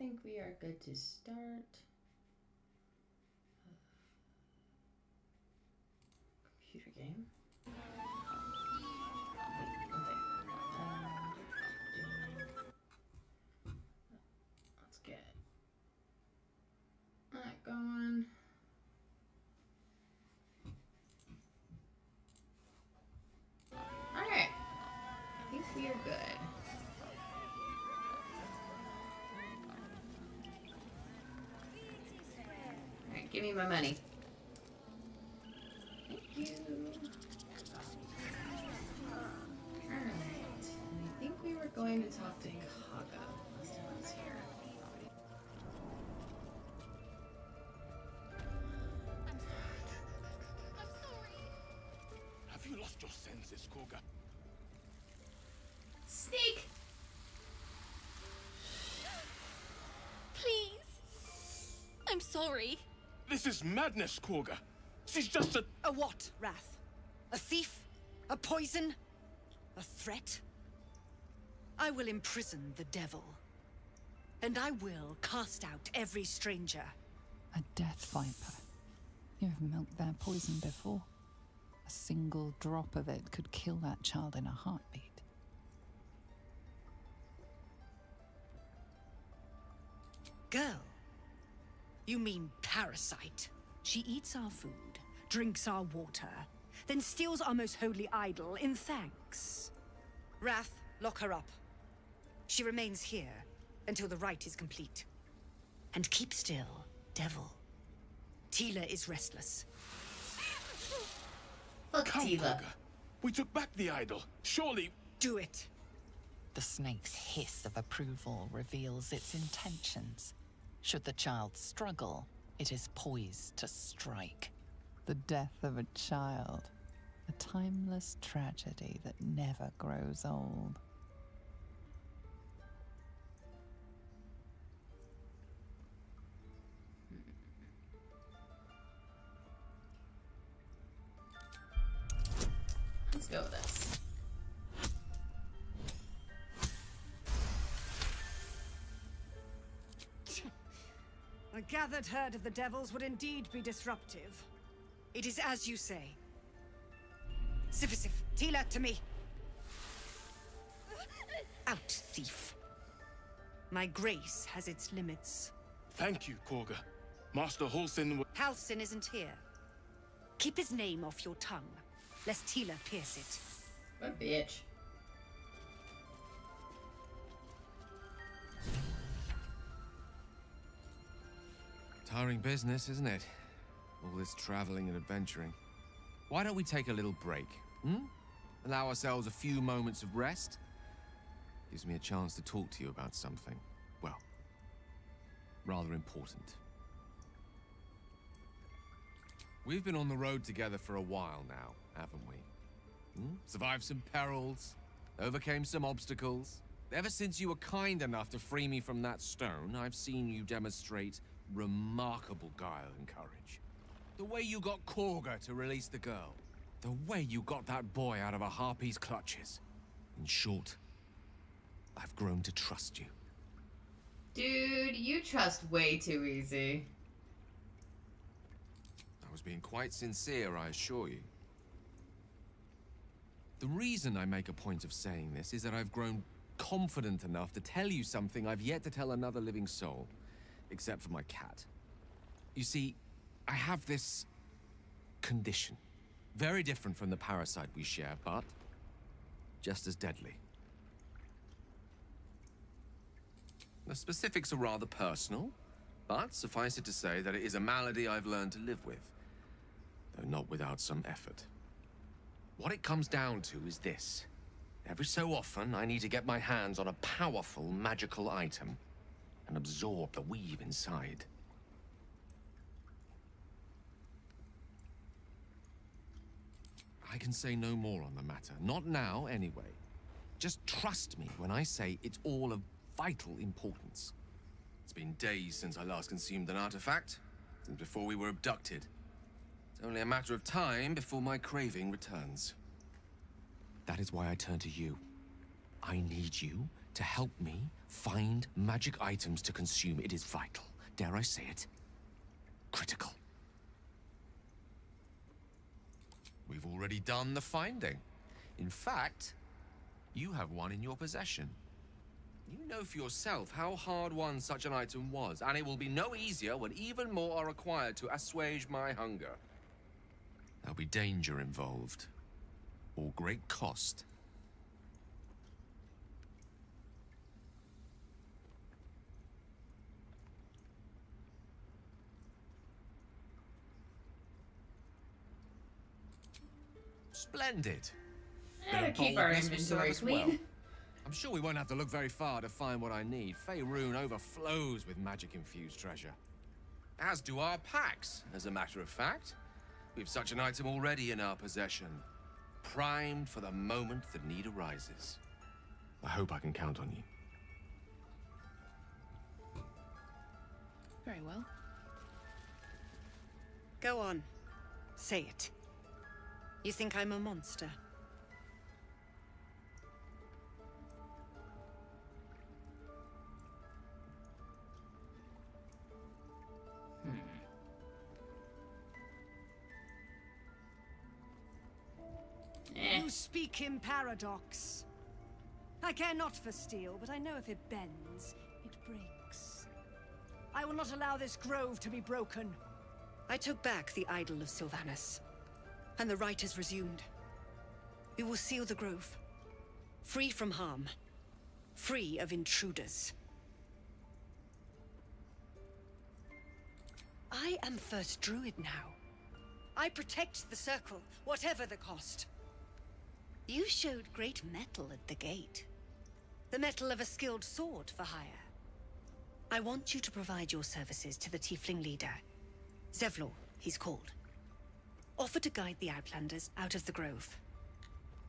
think we are good to start. Computer game. Let's get that going. Alright. I think we are good. Alright, give me my money. Thank you. Alright. I think we were going to talk to Kaga last time I was here. Have you lost your senses, Koga? Snake! Please. I'm sorry. This is madness, Koga. She's just a... A what, Wrath? A thief? A poison? A threat? I will imprison the devil. And I will cast out every stranger. A death viper. You have milked their poison before. A single drop of it could kill that child in a heartbeat. Girl? You mean parasite? She eats our food, drinks our water, then steals our most holy idol in thanks. Wrath, lock her up. She remains here until the rite is complete. And keep still, devil. Tila is restless. Fuck Come, Tila. Koga. We took back the idol. Surely... Do it. The snake's hiss of approval reveals its intentions. Should the child struggle, it is poised to strike. The death of a child. A timeless tragedy that never grows old. Let's go with this. A gathered herd of the devils would indeed be disruptive. It is as you say. Sifisif, Tila, to me. Out, thief. My grace has its limits. Thank you, Koga. Master Halsin... Halsin isn't here. Keep his name off your tongue, lest Tila pierce it. What a bitch. Tiring business, isn't it? All this traveling and adventuring. Why don't we take a little break, hmm? Allow ourselves a few moments of rest? Gives me a chance to talk to you about something, well, rather important. We've been on the road together for a while now, haven't we? Hmm? Survived some perils, overcame some obstacles. Ever since you were kind enough to free me from that stone, I've seen you demonstrate remarkable guile and courage. The way you got Korga to release the girl. The way you got that boy out of a harpy's clutches. In short, I've grown to trust you. Dude, you trust way too easy. I was being quite sincere, I assure you. The reason I make a point of saying this is that I've grown confident enough to tell you something I've yet to tell another living soul. Except for my cat. You see, I have this condition. Very different from the parasite we share, but just as deadly. The specifics are rather personal, but suffice it to say that it is a malady I've learned to live with, though not without some effort. What it comes down to is this. Every so often, I need to get my hands on a powerful magical item and absorb the weave inside. I can say no more on the matter. Not now, anyway. Just trust me when I say it's all of vital importance. It's been days since I last consumed an artifact, since before we were abducted. It's only a matter of time before my craving returns. That is why I turn to you. I need you to help me find magic items to consume. It is vital. Dare I say it? Critical. We've already done the finding. In fact, you have one in your possession. You know for yourself how hard-won such an item was, and it will be no easier when even more are required to assuage my hunger. There'll be danger involved, or great cost. Splendid. Gotta Bit of keep our boldness will serve inventory us well. clean. I'm sure we won't have to look very far to find what I need. Faerun overflows with magic-infused treasure. As do our packs, as a matter of fact. We've such an item already in our possession. Primed for the moment the need arises. I hope I can count on you. Very well. Go on. Say it. You think I'm a monster? You speak in paradox. I care not for steel, but I know if it bends, it breaks. I will not allow this grove to be broken. I took back the idol of Sylvanus, and the rite is resumed. We will seal the grove, free from harm, free of intruders. I am First Druid now. I protect the circle, whatever the cost. You showed great mettle at the gate. The mettle of a skilled sword for hire. I want you to provide your services to the tiefling leader. Zevlor, he's called. Offer to guide the Outlanders out of the grove.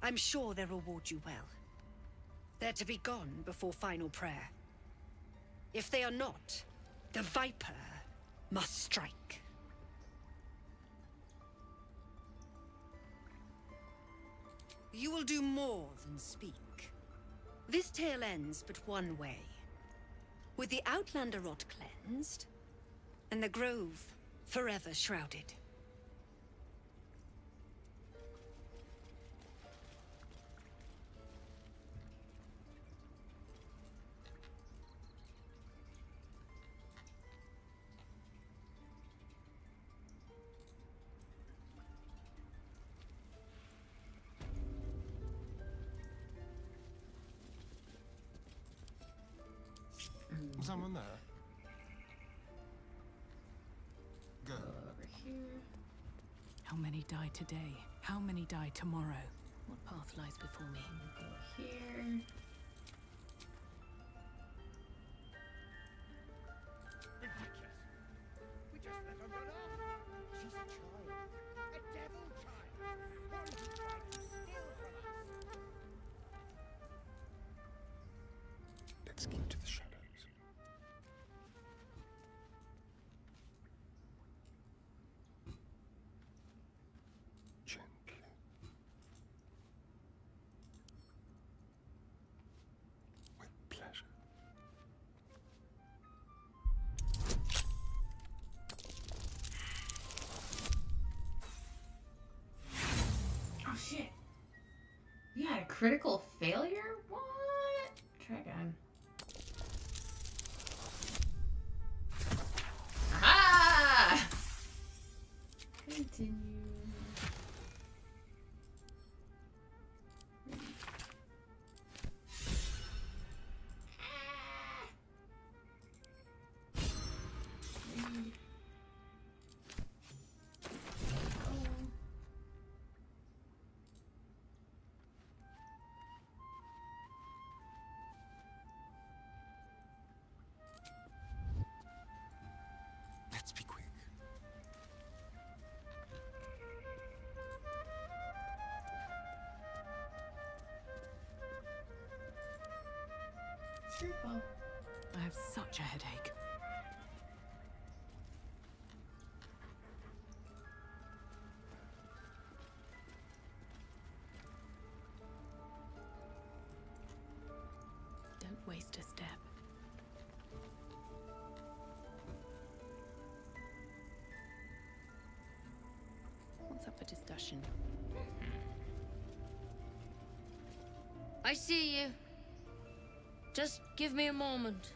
I'm sure they'll reward you well. They're to be gone before final prayer. If they are not, the Viper must strike. You will do more than speak. This tale ends but one way. With the Outlander rot cleansed, and the grove forever shrouded. Someone there? Go. Over here. How many die today? How many die tomorrow? What path lies before me? Go here. We just let her run off. She's a child. A devil child. One who tried to steal from us. Let's keep to the shadows. Gently. With pleasure. Oh shit. You had a critical failure? What? Try again. Aha! Continue. Let's be quick. Well, I have such a headache. Don't That's up for discussion. I see you. Just give me a moment.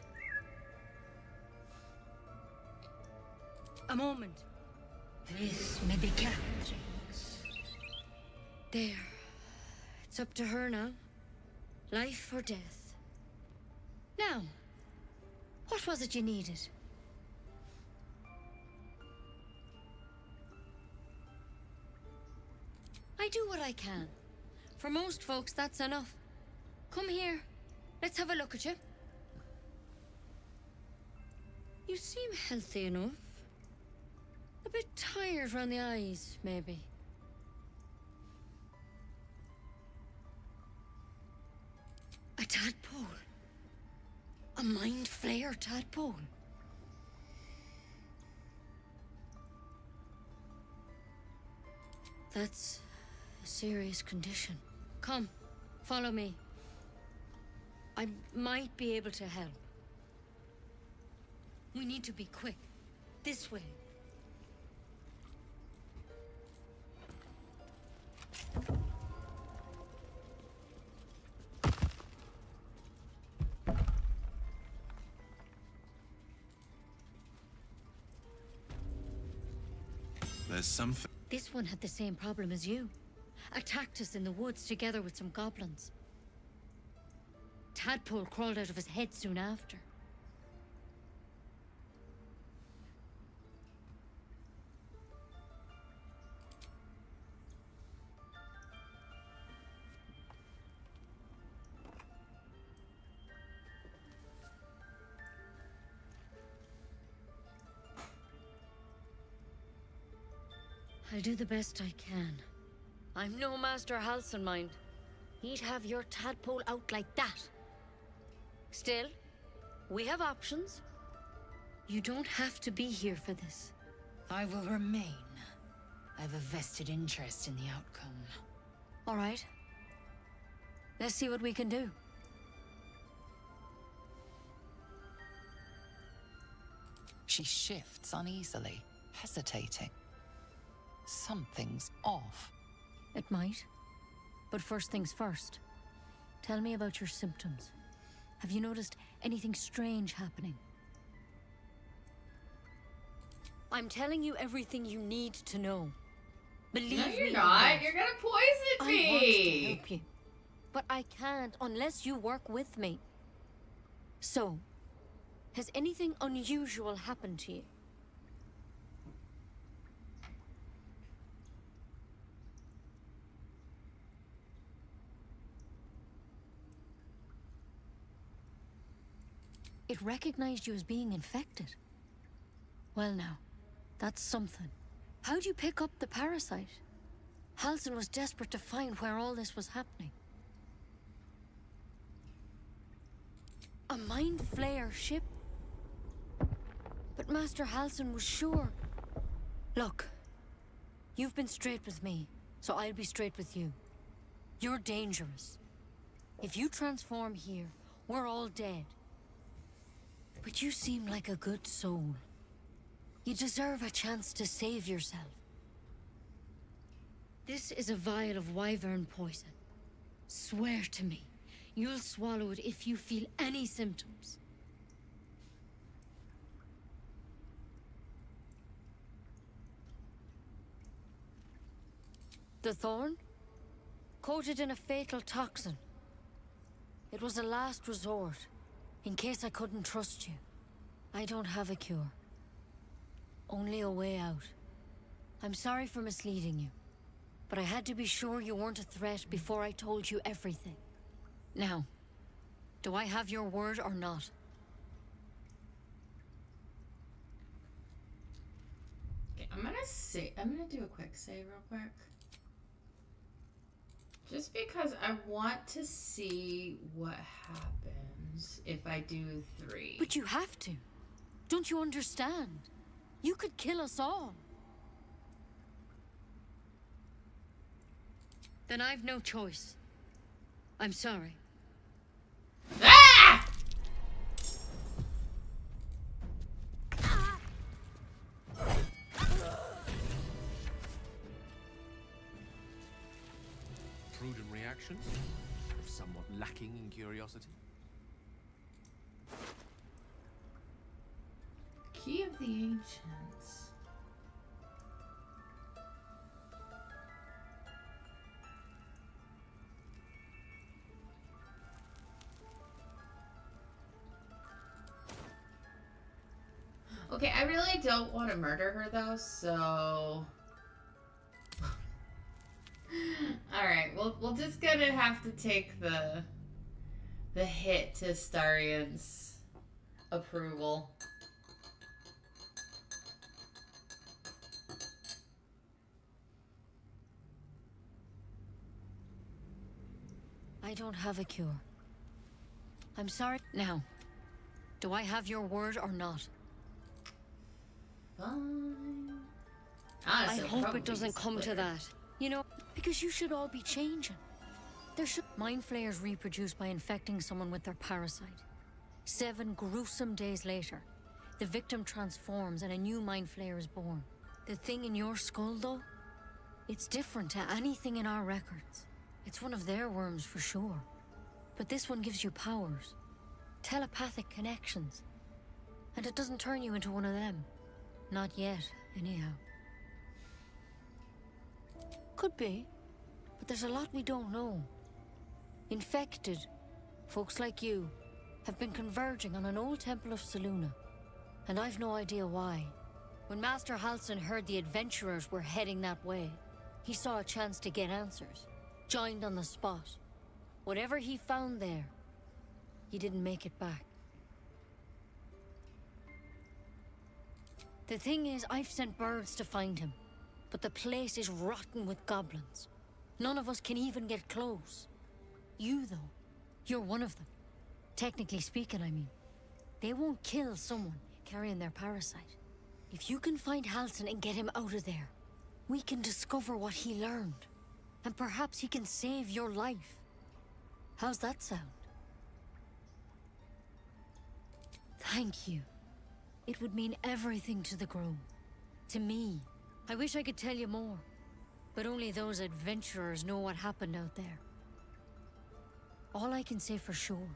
A moment. Res medicatrix. There. It's up to her now. Life or death. Now, what was it you needed? I do what I can. For most folks, that's enough. Come here. Let's have a look at you. You seem healthy enough. A bit tired around the eyes, maybe. A tadpole. A mind flayer tadpole. That's a serious condition. Come, follow me. I might be able to help. We need to be quick. This way. There's something. This one had the same problem as you. Attacked us in the woods together with some goblins. Tadpole crawled out of his head soon after. I'll do the best I can. I'm no Master Halcyon, mind. He'd have your tadpole out like that. Still, we have options. You don't have to be here for this. I will remain. I have a vested interest in the outcome. All right. Let's see what we can do. She shifts uneasily, hesitating. Something's off. It might. But first things first. Tell me about your symptoms. Have you noticed anything strange happening? I'm telling you everything you need to know. Believe No, me. you're not. You're gonna poison me. I want to help you. But I can't unless you work with me. So, has anything unusual happened to you? It recognized you as being infected. Well now, that's something. How'd you pick up the parasite? Halcyon was desperate to find where all this was happening. A mind flayer ship? But Master Halcyon was sure. Look, you've been straight with me, so I'll be straight with you. You're dangerous. If you transform here, we're all dead. But you seem like a good soul. You deserve a chance to save yourself. This is a vial of wyvern poison. Swear to me, you'll swallow it if you feel any symptoms. The thorn? Coated in a fatal toxin. It was a last resort. In case I couldn't trust you. I don't have a cure. Only a way out. I'm sorry for misleading you. But I had to be sure you weren't a threat before I told you everything. Now, do I have your word or not? Okay, I'm gonna do a quick save real quick. Just because I want to see what happens if I do 3. But you have to. Don't you understand? You could kill us all. Then I've no choice. I'm sorry. Ah! prudent reaction, if somewhat lacking in curiosity. Key of the Ancients. Okay, I really don't want to murder her though, so alright, we're just gonna have to take the hit to Starian's approval. I don't have a cure. I'm sorry. Now, do I have your word or not? Fine. I Honestly, hope probably it doesn't come to split. that. You know, because you should all be changing. There should mind flayers reproduce by infecting someone with their parasite. 7 gruesome days later, the victim transforms and a new mind flayer is born. The thing in your skull, though, it's different to anything in our records. It's one of their worms for sure. But this one gives you powers, telepathic connections. And it doesn't turn you into one of them. Not yet, anyhow. Could be, but there's a lot we don't know. Infected, folks like you, have been converging on an old temple of Selûne, and I've no idea why. When Master Halsin heard the adventurers were heading that way, he saw a chance to get answers, joined on the spot. Whatever he found there, he didn't make it back. The thing is, I've sent birds to find him, but the place is rotten with goblins. None of us can even get close. You, though, you're one of them. Technically speaking, I mean. They won't kill someone carrying their parasite. If you can find Halsin and get him out of there, we can discover what he learned. And perhaps he can save your life. How's that sound? Thank you. It would mean everything to the Grove. To me. I wish I could tell you more. But only those adventurers know what happened out there. All I can say for sure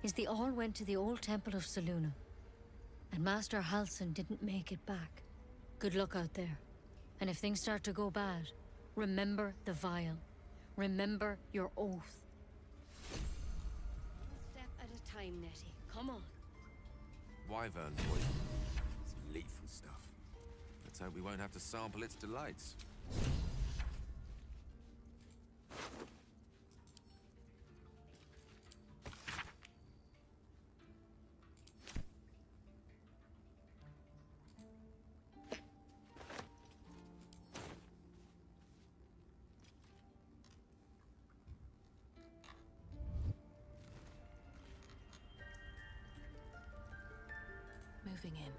is they all went to the old temple of Selûne. And Master Halsin didn't make it back. Good luck out there. And if things start to go bad, remember the vial. Remember your oath. One step at a time, Nettie. Come on. Wyvern poison. It's lethal stuff. Let's hope we won't have to sample its delights. Moving in.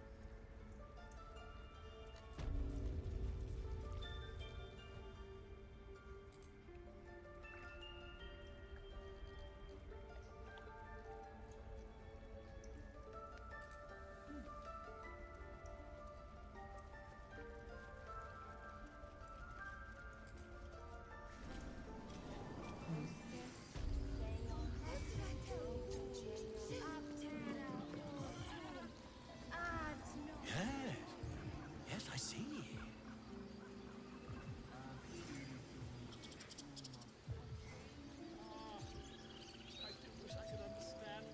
Yes, I see. I do wish I could understand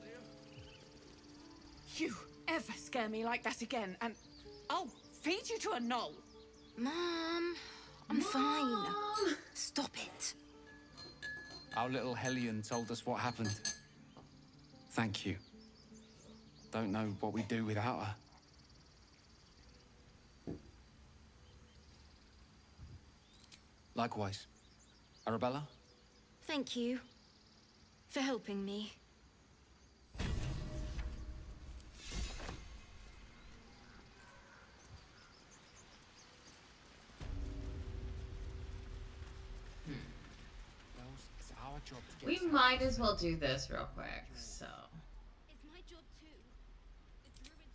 you. You ever scare me like that again, and I'll feed you to a knoll. Mom, I'm fine. Stop it. Our little Hellion told us what happened. Thank you. Don't know what we'd do without her. Likewise. Arabella? Thank you for helping me. It's our job to We might as well do this real quick, so. It's my job too.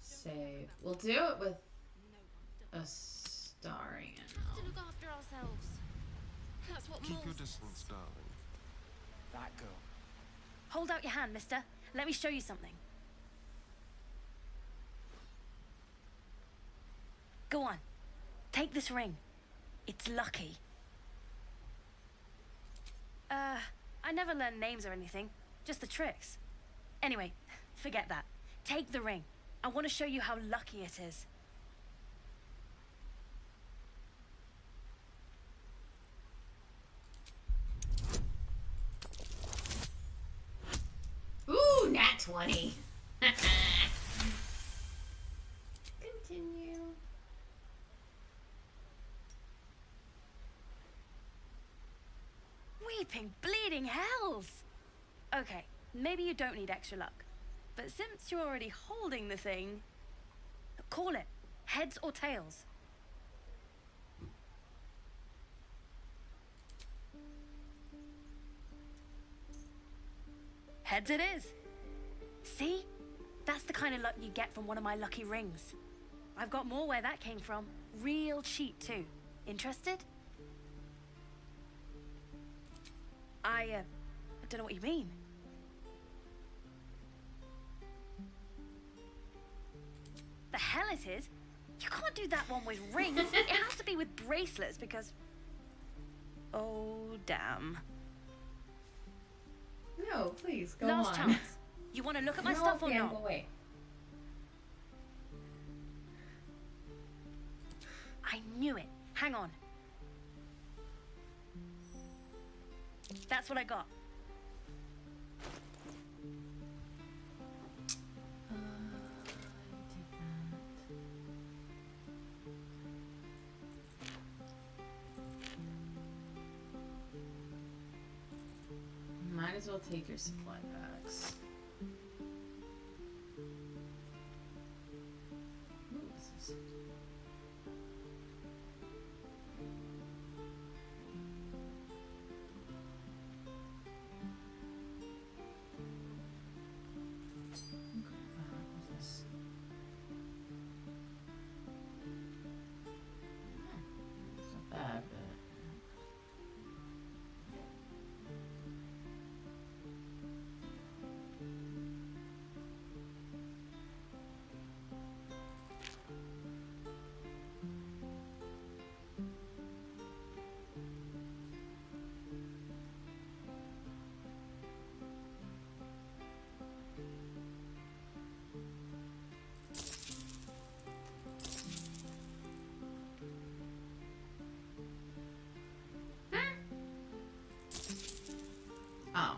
Save. We'll do it with a Starian. To look after ourselves. That's what Keep your Moles distance, darling. That girl. Hold out your hand, mister. Let me show you something. Go on. Take this ring. It's lucky. I never learned names or anything. Just the tricks. Anyway, forget that. Take the ring. I want to show you how lucky it is. Ooh, nat 20. Continue. Weeping, bleeding hells! Okay, maybe you don't need extra luck. But since you're already holding the thing, call it. Heads or tails. Heads it is. See? That's the kind of luck you get from one of my lucky rings. I've got more where that came from. Real cheap too. Interested? I don't know what you mean. The hell it is? You can't do that one with rings. It has to be with bracelets because... Oh, damn. No, please, go Last on. chance. You want to look at my stuff or Pam, not? go away. I knew it. Hang on. That's what I got. Might as well take your supply packs. Ooh, this is... Oh.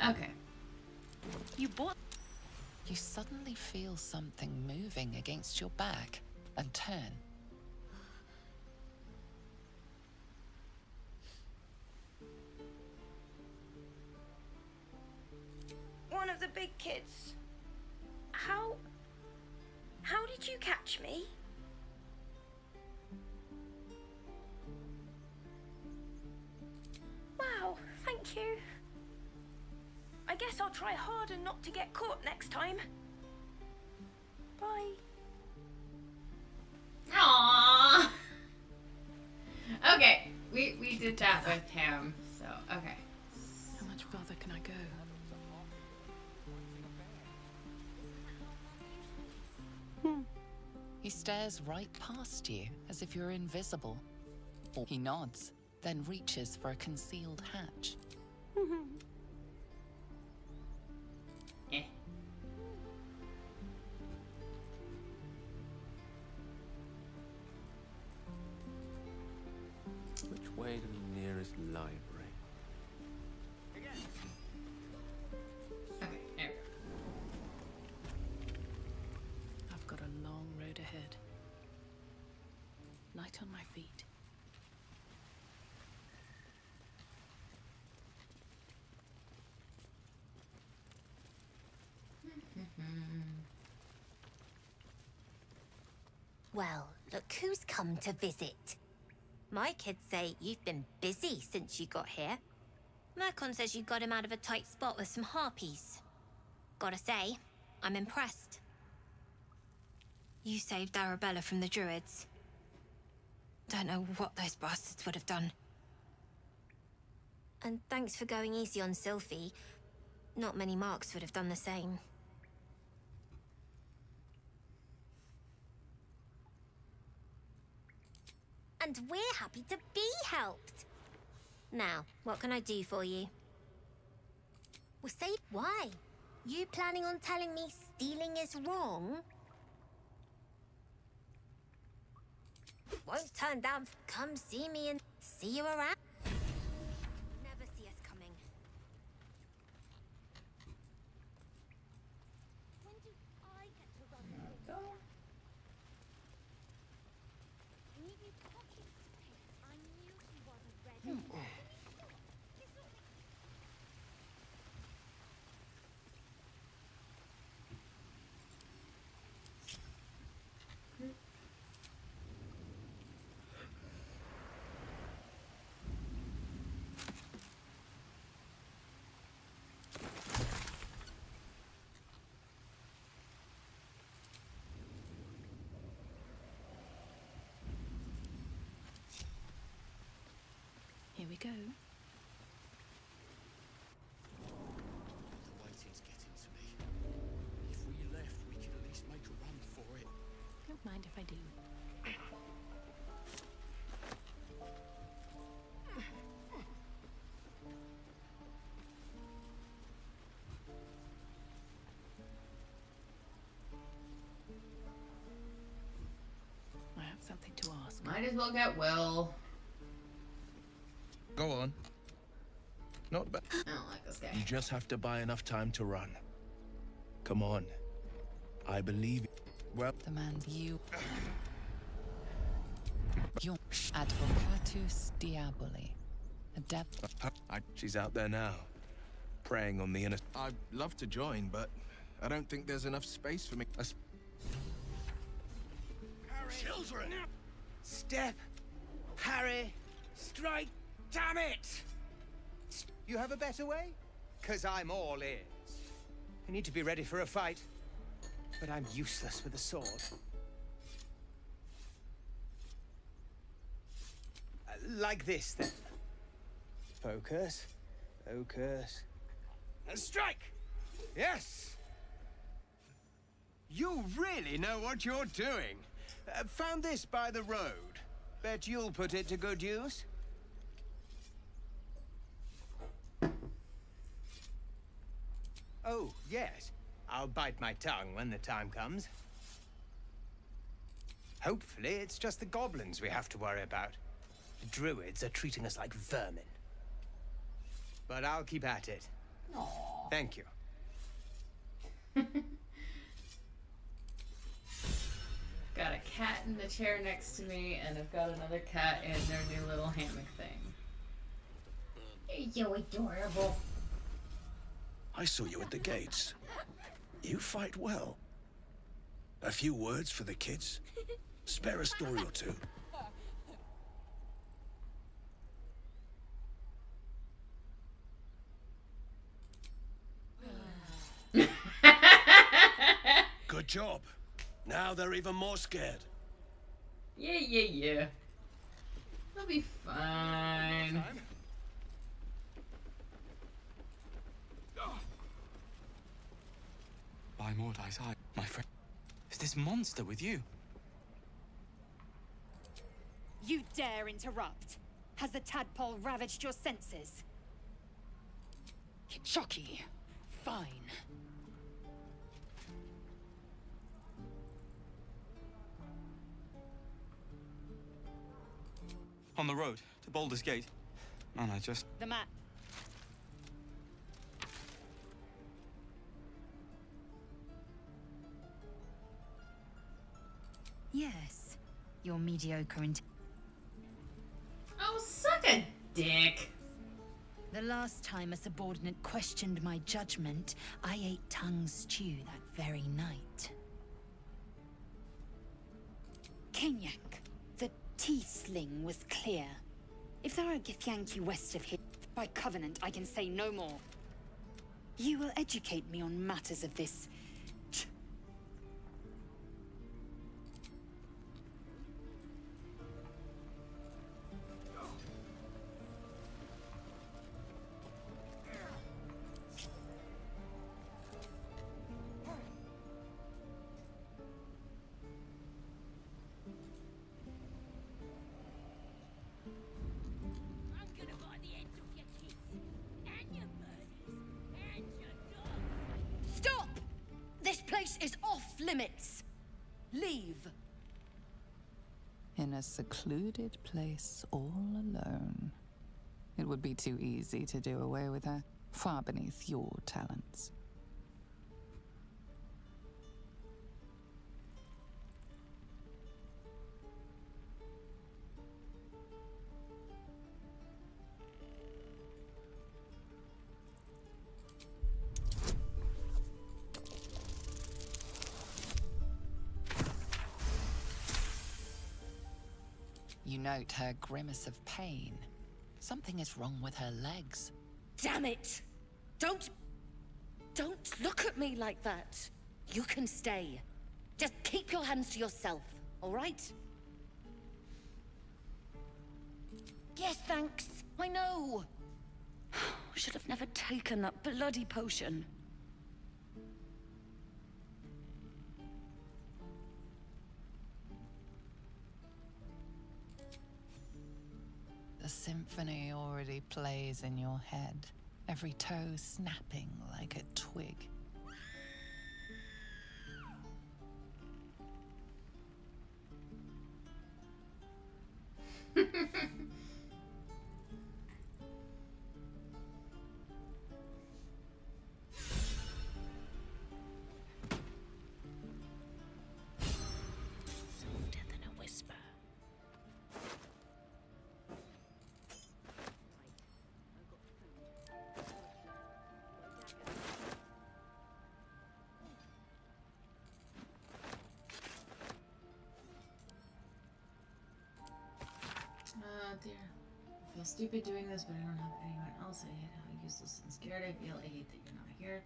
Okay. You bought... You suddenly feel something moving against your back and turn. One of the big kids. How did you catch me? Wow, thank you. I guess I'll try harder not to get caught next time. Bye. Aww. Okay, we did that with him, so okay. How much further can I go? He stares right past you as if you're invisible. He nods, then reaches for a concealed hatch. Eh. Which way to the nearest library? Okay, there we go. I've got a long road ahead. Light on my feet. Well, look who's come to visit. My kids say you've been busy since you got here. Mercon says you got him out of a tight spot with some harpies. Gotta say, I'm impressed. You saved Arabella from the Druids. Don't know what those bastards would have done. And thanks for going easy on Sylphie. Not many Marks would have done the same. And we're happy to be helped. Now, what can I do for you? Well, say why? You planning on telling me stealing is wrong? Won't turn down. Come see me and see you around. Never see us coming. When do I get to run the show? I need new pockets to pick. I knew he wasn't ready. Here we go. The waiting's getting to me. If we left, we could at least make a run for it. Don't mind if I do. I have something to ask. Might as well get Will. Go on. Not bad. I don't like this guy. You just have to buy enough time to run. Come on. I believe. Well, The man's you. Your advocatus diaboli. A devil. she's out there now, preying on the innocent. I'd love to join, but I don't think there's enough space for me. Children! Step! Harry! Strike! Damn it! You have a better way? 'Cause I'm all ears. I need to be ready for a fight, but I'm useless with a sword. Like this, then. Focus. Focus. And strike! Yes! You really know what you're doing. Found this by the road. Bet you'll put it to good use. Oh, yes. I'll bite my tongue when the time comes. Hopefully, it's just the goblins we have to worry about. The druids are treating us like vermin. But I'll keep at it. Aww. Thank you. Got a cat in the chair next to me, and I've got another cat in their new little hammock thing. You're adorable. I saw you at the gates. You fight well. A few words for the kids? Spare a story or two. Good job. Now they're even more scared. Yeah. They'll be fine. By Mordai's eye, my friend. Is this monster with you? You dare interrupt? Has the tadpole ravaged your senses? Chucky, fine. On the road to Baldur's Gate. Man, I just... The map. Yes, you're mediocre in... Oh, suck a dick. The last time a subordinate questioned my judgment, I ate tongue stew that very night. Kenyak, the Tiefling was clear. If there are a Githyanki west of here, By covenant, I can say no more. You will educate me on matters of this... Stop! This place is off limits. Leave. In a secluded place all alone. It would be too easy to do away with her, far beneath your talents. You note her grimace of pain. Something is wrong with her legs. Damn it! Don't look at me like that. You can stay. Just keep your hands to yourself, all right? Yes, thanks. I know. Should have never taken that bloody potion. The symphony already plays in your head, every toe snapping like a twig. Softer than a whisper. Oh dear. I feel stupid doing this, but I don't have anyone else. I hate how useless and scared I feel. I hate that you're not here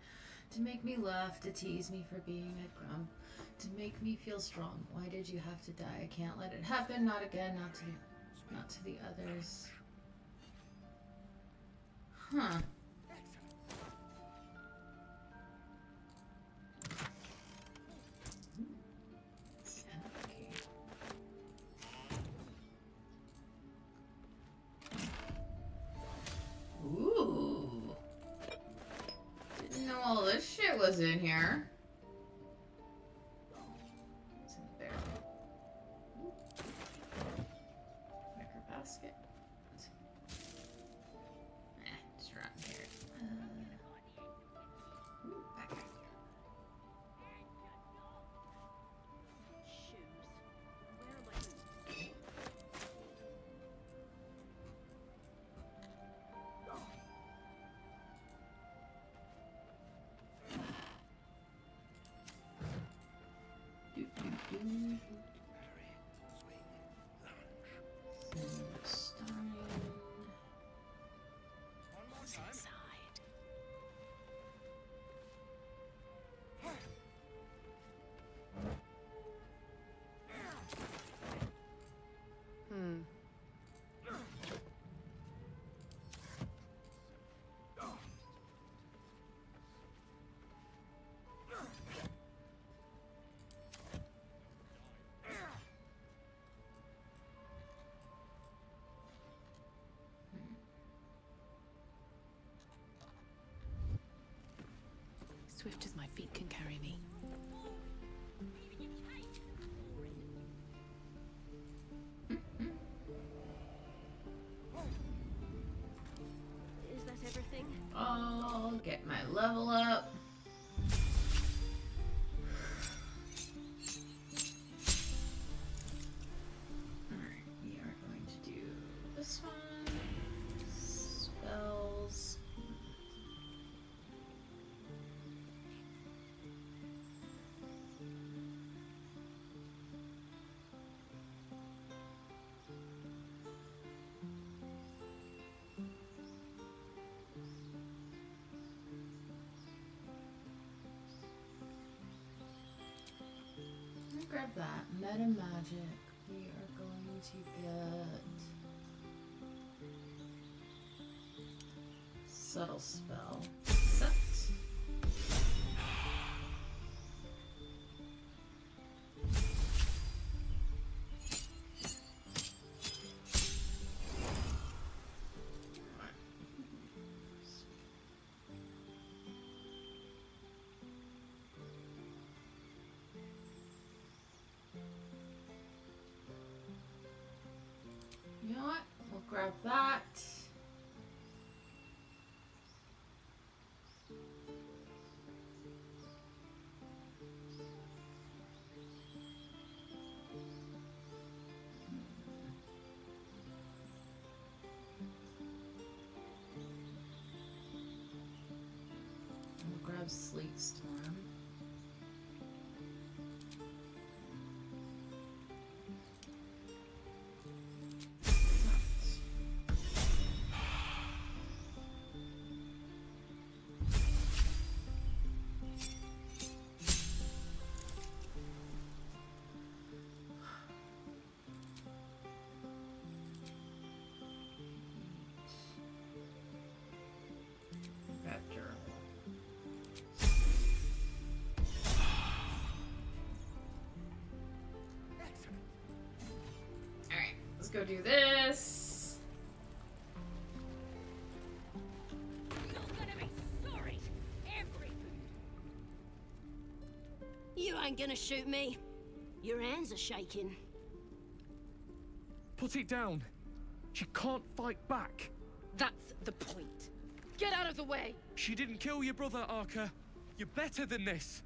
to make me laugh, to tease me for being a grump, to make me feel strong. Why did you have to die? I can't let it happen. Not again. Not to the others. Huh. Ooh. Didn't know all this shit was in here. What's in the barrel? Wicker basket. Just rotten carrot. Back here. Swift as my feet can carry me. Is that everything? I'll get my level up. Alright, we are going to do this one. Spells. grab that. Meta magic. We are going to get subtle spell. Set. You know what? We'll grab that. We'll grab Sleet Storm. Let's go do this. You ain't gonna shoot me. Your hands are shaking. Put it down. She can't fight back. That's the point. Get out of the way. She didn't kill your brother, Arca. You're better than this.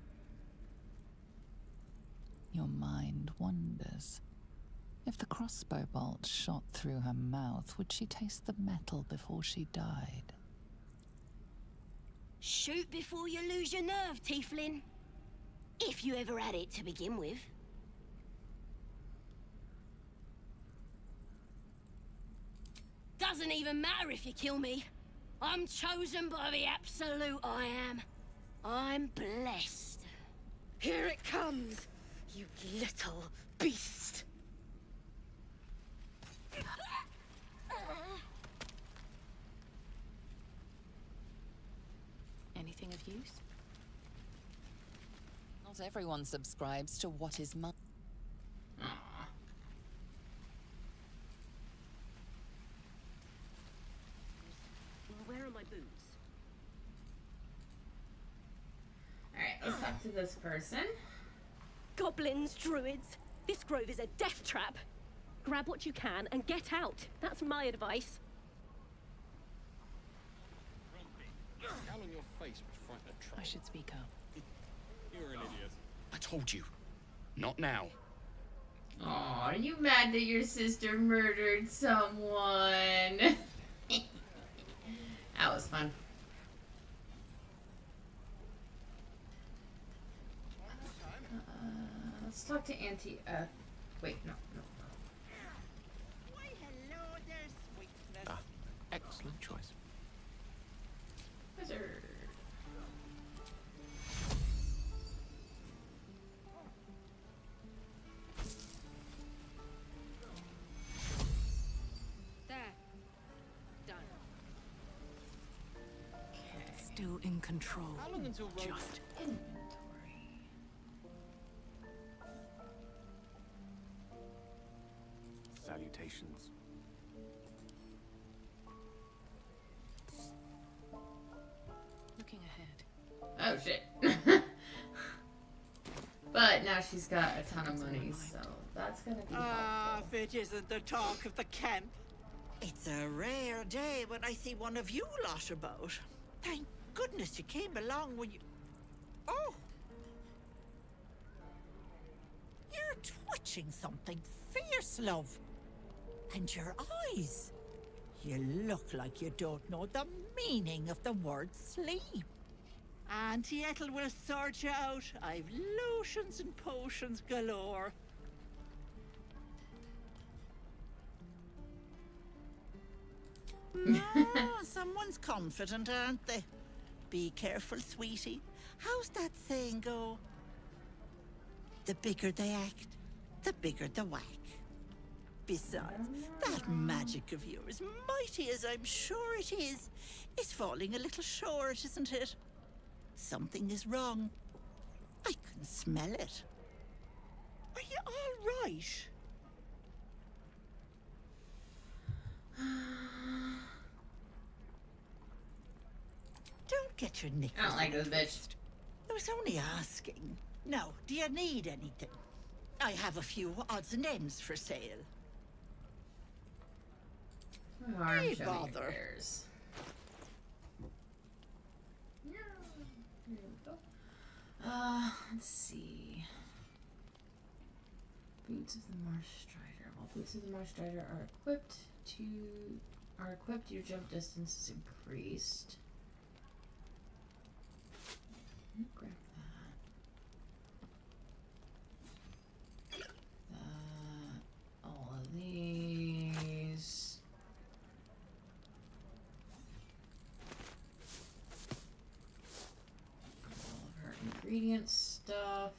Your mind wanders. If the crossbow bolt shot through her mouth, would she taste the metal before she died? Shoot before you lose your nerve, Tiefling. If you ever had it to begin with. Doesn't even matter if you kill me. I'm chosen by the absolute I am. I'm blessed. Here it comes, you little beast. Anything of use? Not everyone subscribes to what is mine. Where are my boots? Alright, let's talk to this person. Goblins, druids. This grove is a death trap. Grab what you can and get out. That's my advice. Scowl on your face would frighten a troll. I should speak up. You're an idiot. I told you. Not now. Aw, are you mad that your sister murdered someone? That was fun. Let's talk to Auntie. Wait, no. Why, hello there, sweetness. Excellent choice. Wizard. There. Done. Still in control. How long until Rome? Just Salutations. looking ahead. Oh shit. But now she's got a ton of money, so that's gonna be helpful. If it isn't the talk of the camp. It's a rare day when I see one of you lot about. Thank goodness you came along when you... Oh! You're twitching something fierce, love. And your eyes. You look like you don't know the meaning of the word sleep. Auntie Ethel will sort you out. I've lotions and potions galore. Someone's confident, aren't they? Be careful, sweetie. How's that saying go? The bigger they act, the bigger the whack. Besides, that magic of yours, mighty as I'm sure it is falling a little short, isn't it? Something is wrong. I can smell it. Are you all right? Don't get your knickers. I don't like in a this bitch. twist. I was only asking. Now, do you need anything? I have a few odds and ends for sale. Hey, bother. Let's see. Boots of the Marsh Strider. While boots of the Marsh Strider are equipped, your jump distance is increased. Grab that. All of these. All of her ingredient stuff.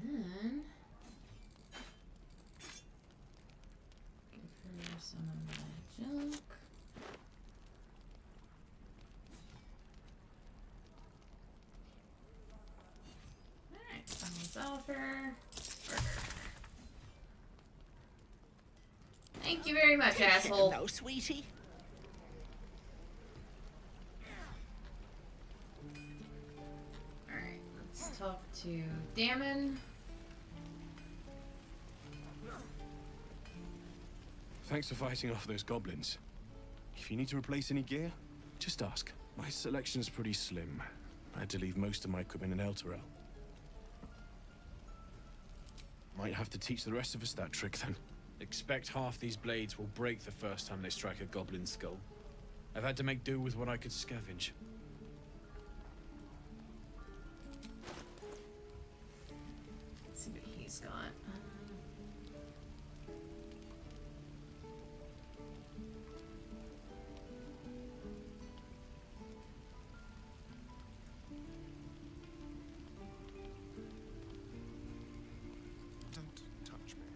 And then give her some of my junk. Alright, someone's offer. Thank you very much, asshole. No, sweetie. Alright, let's talk to Damon. Thanks for fighting off those goblins. If you need to replace any gear, just ask. My selection's pretty slim. I had to leave most of my equipment in Elturel. Might have to teach the rest of us that trick then. Expect half these blades will break the first time they strike a goblin skull. I've had to make do with what I could scavenge. Let's see what he's got. Don't touch me.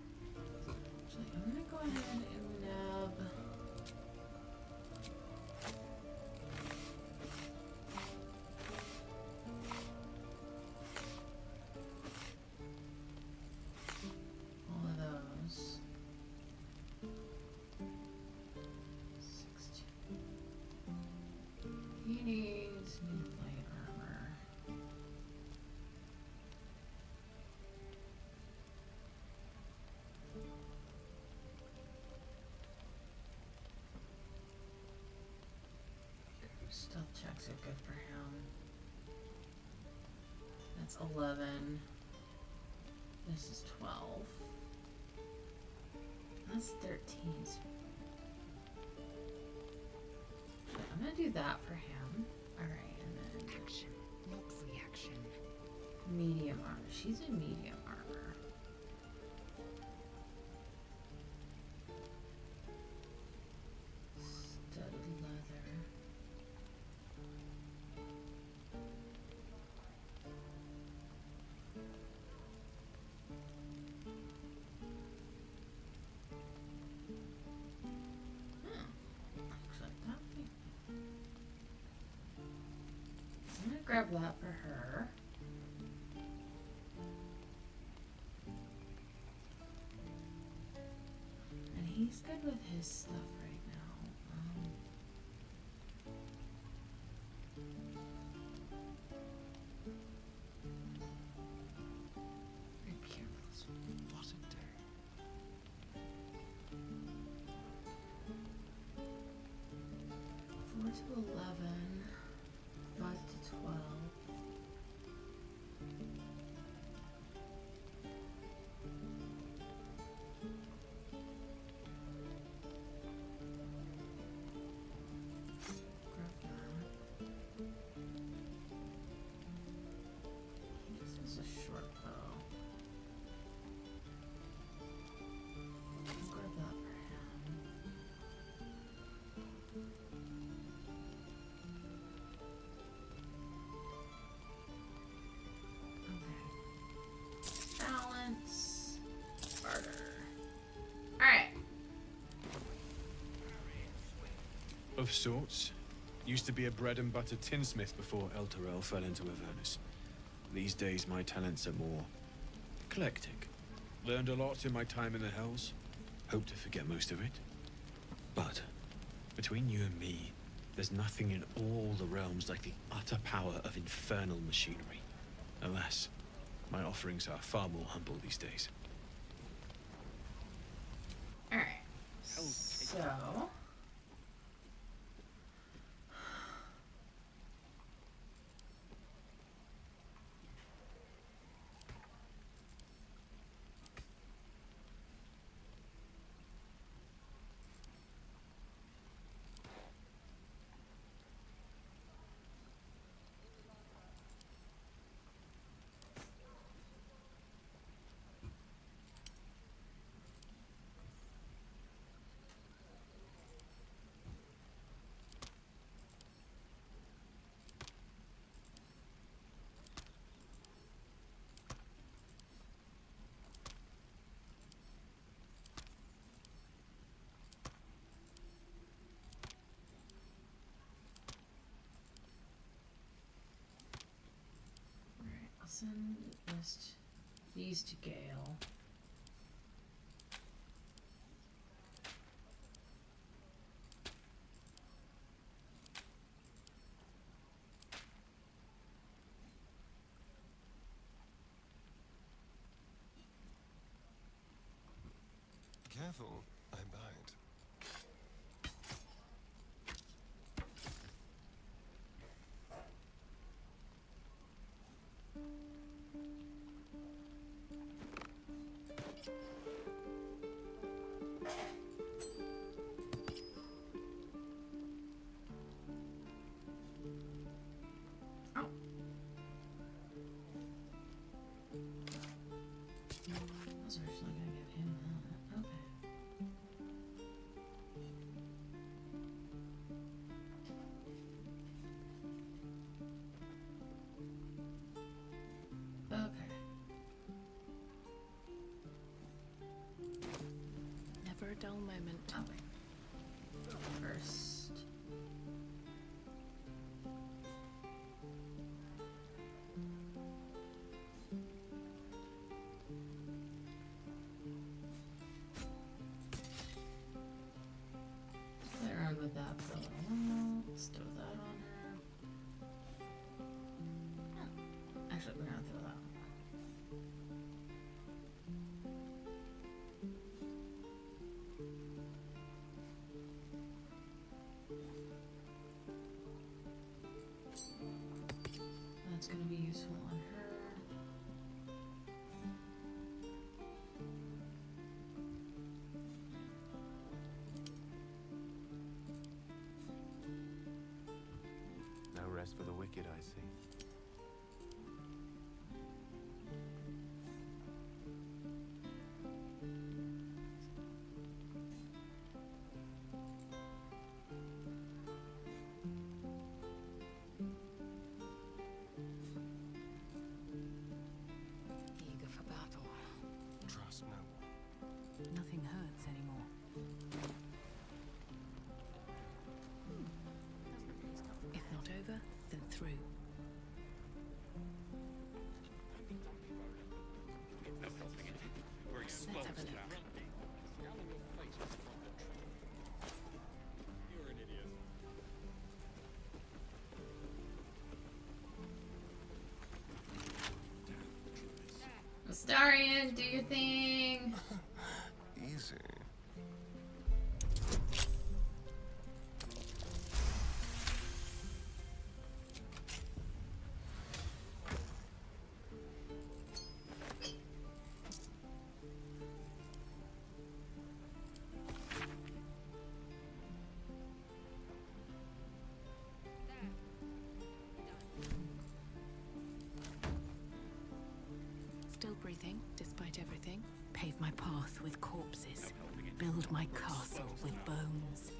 Actually, I'm gonna go ahead and nab. All of those. 16. He needs new light armor. Stealth checks are good for him. That's 11. This is 12. That's 13. Okay, I'm gonna do that for him. Alright, and then Action, not reaction. medium armor. She's in medium armor. Studded leather. Looks like that. I'm gonna grab that for her. And he's good with his stuff right now. Very careful. What a day. 4 to 11, 5 to 12. Grab that. This is a short bow. I'll grab that for him. of sorts. Used to be a bread and butter tinsmith before El Terrell fell into Avernus. These days, my talents are more eclectic. Learned a lot in my time in the Hells. Hope to forget most of it. But between you and me, there's nothing in all the realms like the utter power of infernal machinery. Alas, my offerings are far more humble these days. Alright. So... I'll send these to Gale. Careful, I bite. I was actually gonna give him that. Okay. Okay. Never a dull moment. Oh wait. First. Play around with that for a little while. Let's throw that on her. Oh. Actually, we're gonna throw that on her. That's gonna be useful on her. No rest for the wicked, I see. Eager for battle. Trust no one. Nothing hurts anymore. If not over, then through. Let's have a look. Astarion, do your thing. Easy. Still breathing, despite everything. Pave my path with corpses. Build my castle with bones.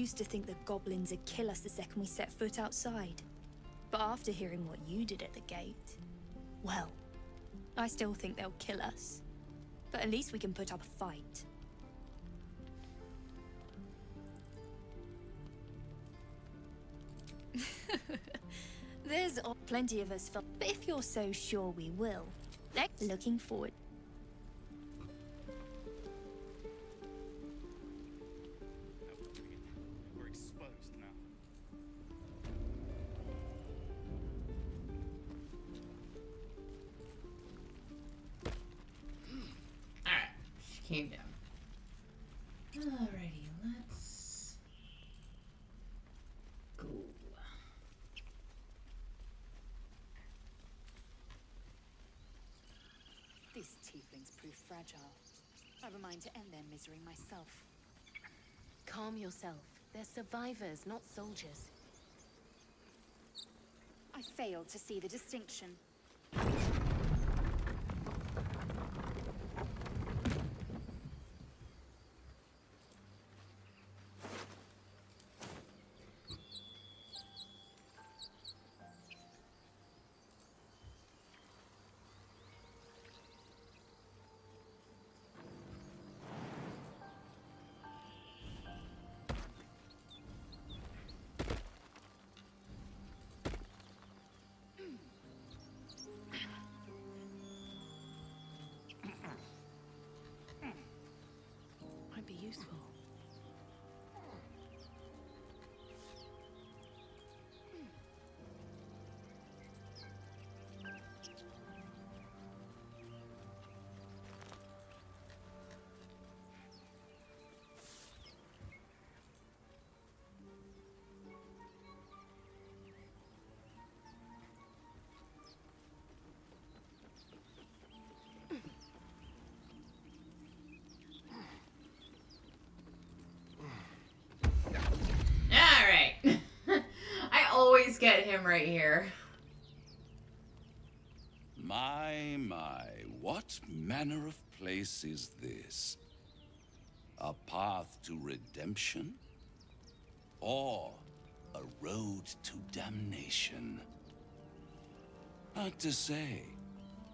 used to think the goblins would kill us the second we set foot outside. But after hearing what you did at the gate, well, I still think they'll kill us. But at least we can put up a fight. There's plenty of us, but if you're so sure we will, looking forward. We're exposed now. Alright, she came down. Alrighty, let's go. These tieflings prove fragile. I have a mind to end their misery myself. Calm yourself. They're survivors, not soldiers. I failed to see the distinction. Might be useful. Alright. I always get him right here. My, what manner of place is this? A path to redemption? Or a road to damnation? Hard to say,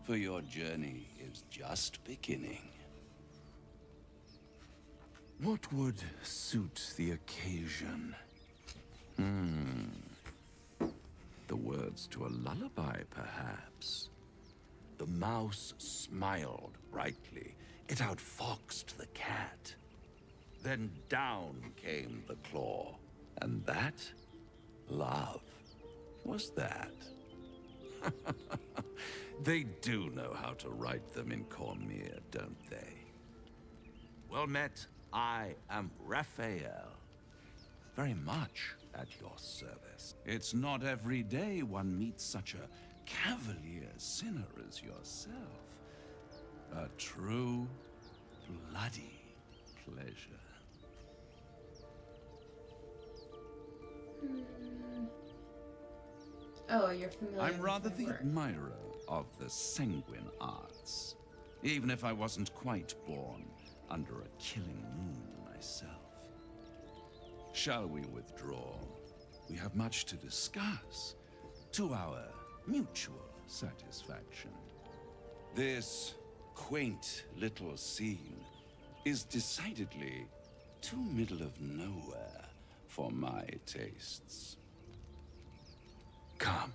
for your journey is just beginning. What would suit the occasion? The words to a lullaby, perhaps. The mouse smiled brightly. It outfoxed the cat. Then down came the claw. And that? Love. Was that? They do know how to write them in Cormyr, don't they? Well met. I am Raphael. Very much at your service. It's not every day one meets such a cavalier sinner as yourself. A true, bloody pleasure. Oh, you're familiar I'm rather with my the work. admirer of the sanguine arts, even if I wasn't quite born under a killing moon myself. Shall we withdraw? We have much to discuss, to our mutual satisfaction. This quaint little scene is decidedly too middle of nowhere for my tastes. Come.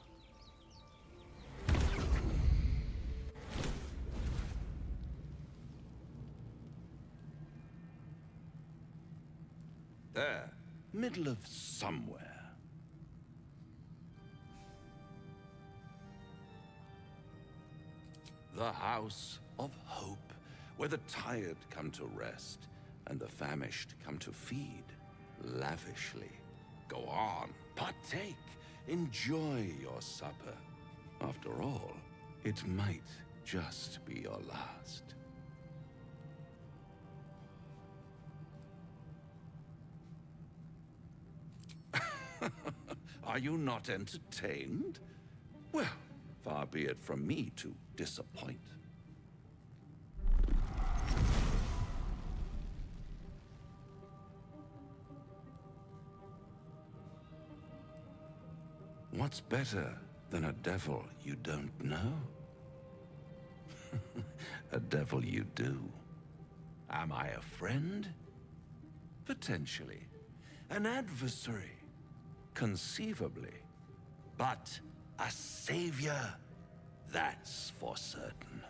There, middle of somewhere. The House of Hope, where the tired come to rest and the famished come to feed lavishly. Go on, partake, enjoy your supper. After all, it might just be your last. Are you not entertained? Well, far be it from me to disappoint. What's better than a devil you don't know? A devil you do. Am I a friend? Potentially. An adversary? Conceivably. But a savior? That's for certain.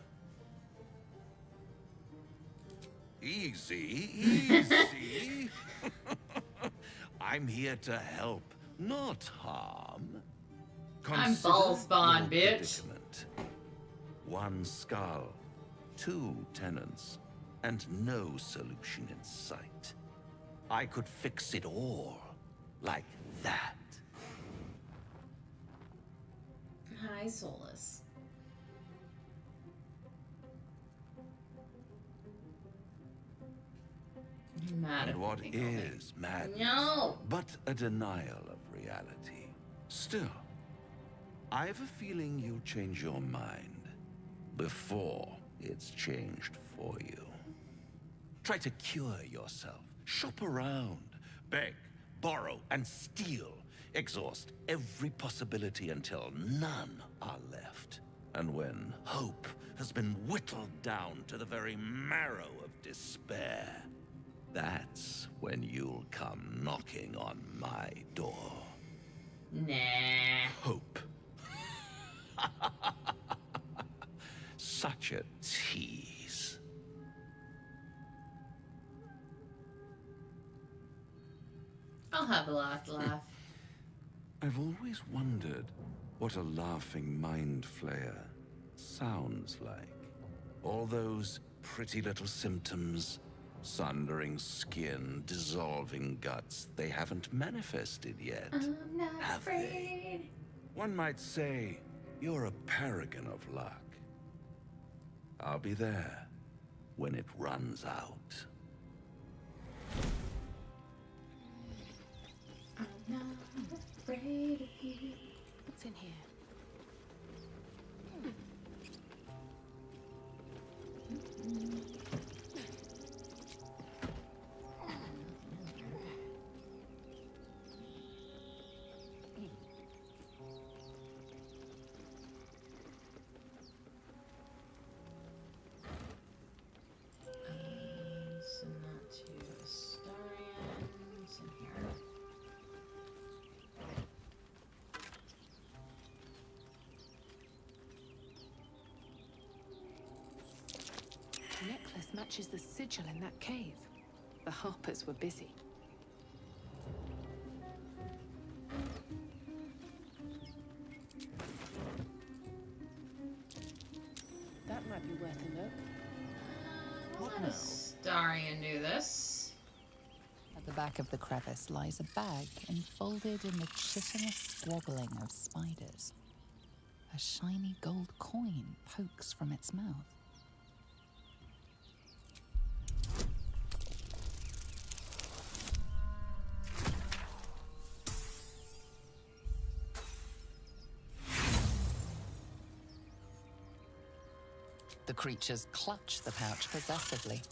Easy, easy. I'm here to help, not harm. I'm ball spawn, your bitch. predicament. One skull, 2 tenants, and no solution in sight. I could fix it all, like that. Hi, Solus. Mad And what at me. is madness? No! But a denial of reality. Still, I've a feeling you'll change your mind before it's changed for you. Try to cure yourself. Shop around. Beg, borrow, and steal. Exhaust every possibility until none are left. And when hope has been whittled down to the very marrow of despair, that's when you'll come knocking on my door. Nah. Hope. Such a tease. I'll have the last laugh. I've always wondered what a laughing mind flayer sounds like. All those pretty little symptoms, sundering skin, dissolving guts, they haven't manifested yet, I'm not have they? afraid. One might say you're a paragon of luck. I'll be there when it runs out. I'm not afraid of you. What's in here? Send that to Astarion. Send here. The necklace matches the sigil in that cave. The Harpers were busy. That might be worth a look. Let Astarion do this. At the back of the crevice lies a bag enfolded in the chitinous squabbling of spiders. A shiny gold coin pokes from its mouth. The creatures clutch the pouch possessively.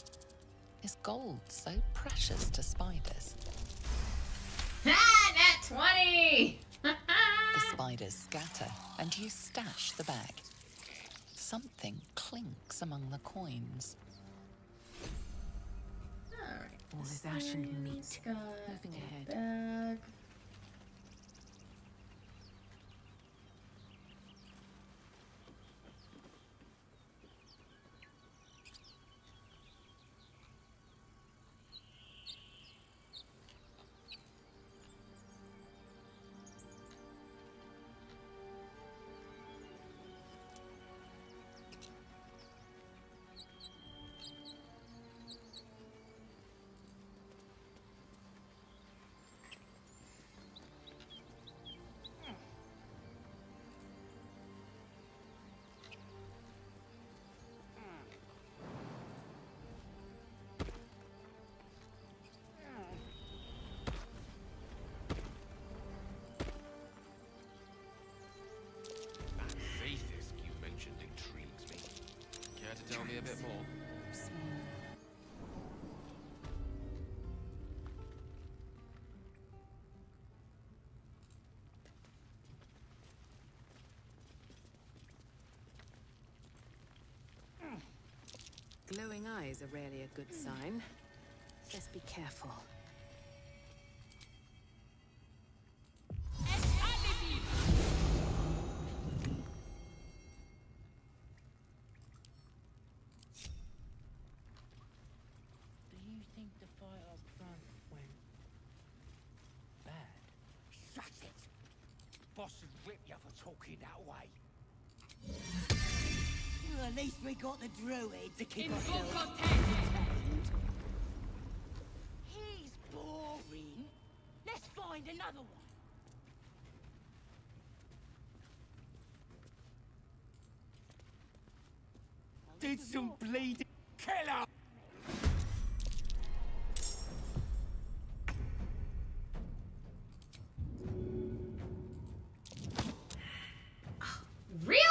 Is gold so precious to spiders? Ha! Nat 20! The spiders scatter, and you stash the bag. Something clinks among the coins. Alright. All is ash and meat. Moving ahead. Bag. That faith you mentioned intrigues me. Care to tell me a bit more? Glowing eyes are rarely a good sign. Best be careful. Do you think the fight up front went bad? Shut it! Boss would rip you for talking that way. Well, at least we got the druid to keep In us full entertained. He's boring. Let's find another one. Did some bleeding killer! Really?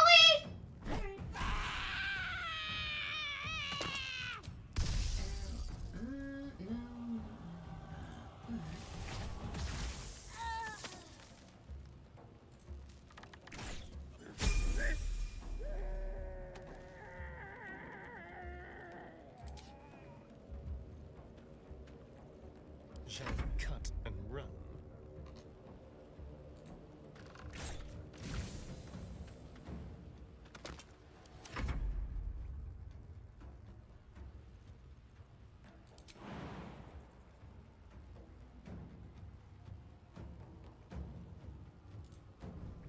Shall we cut and run?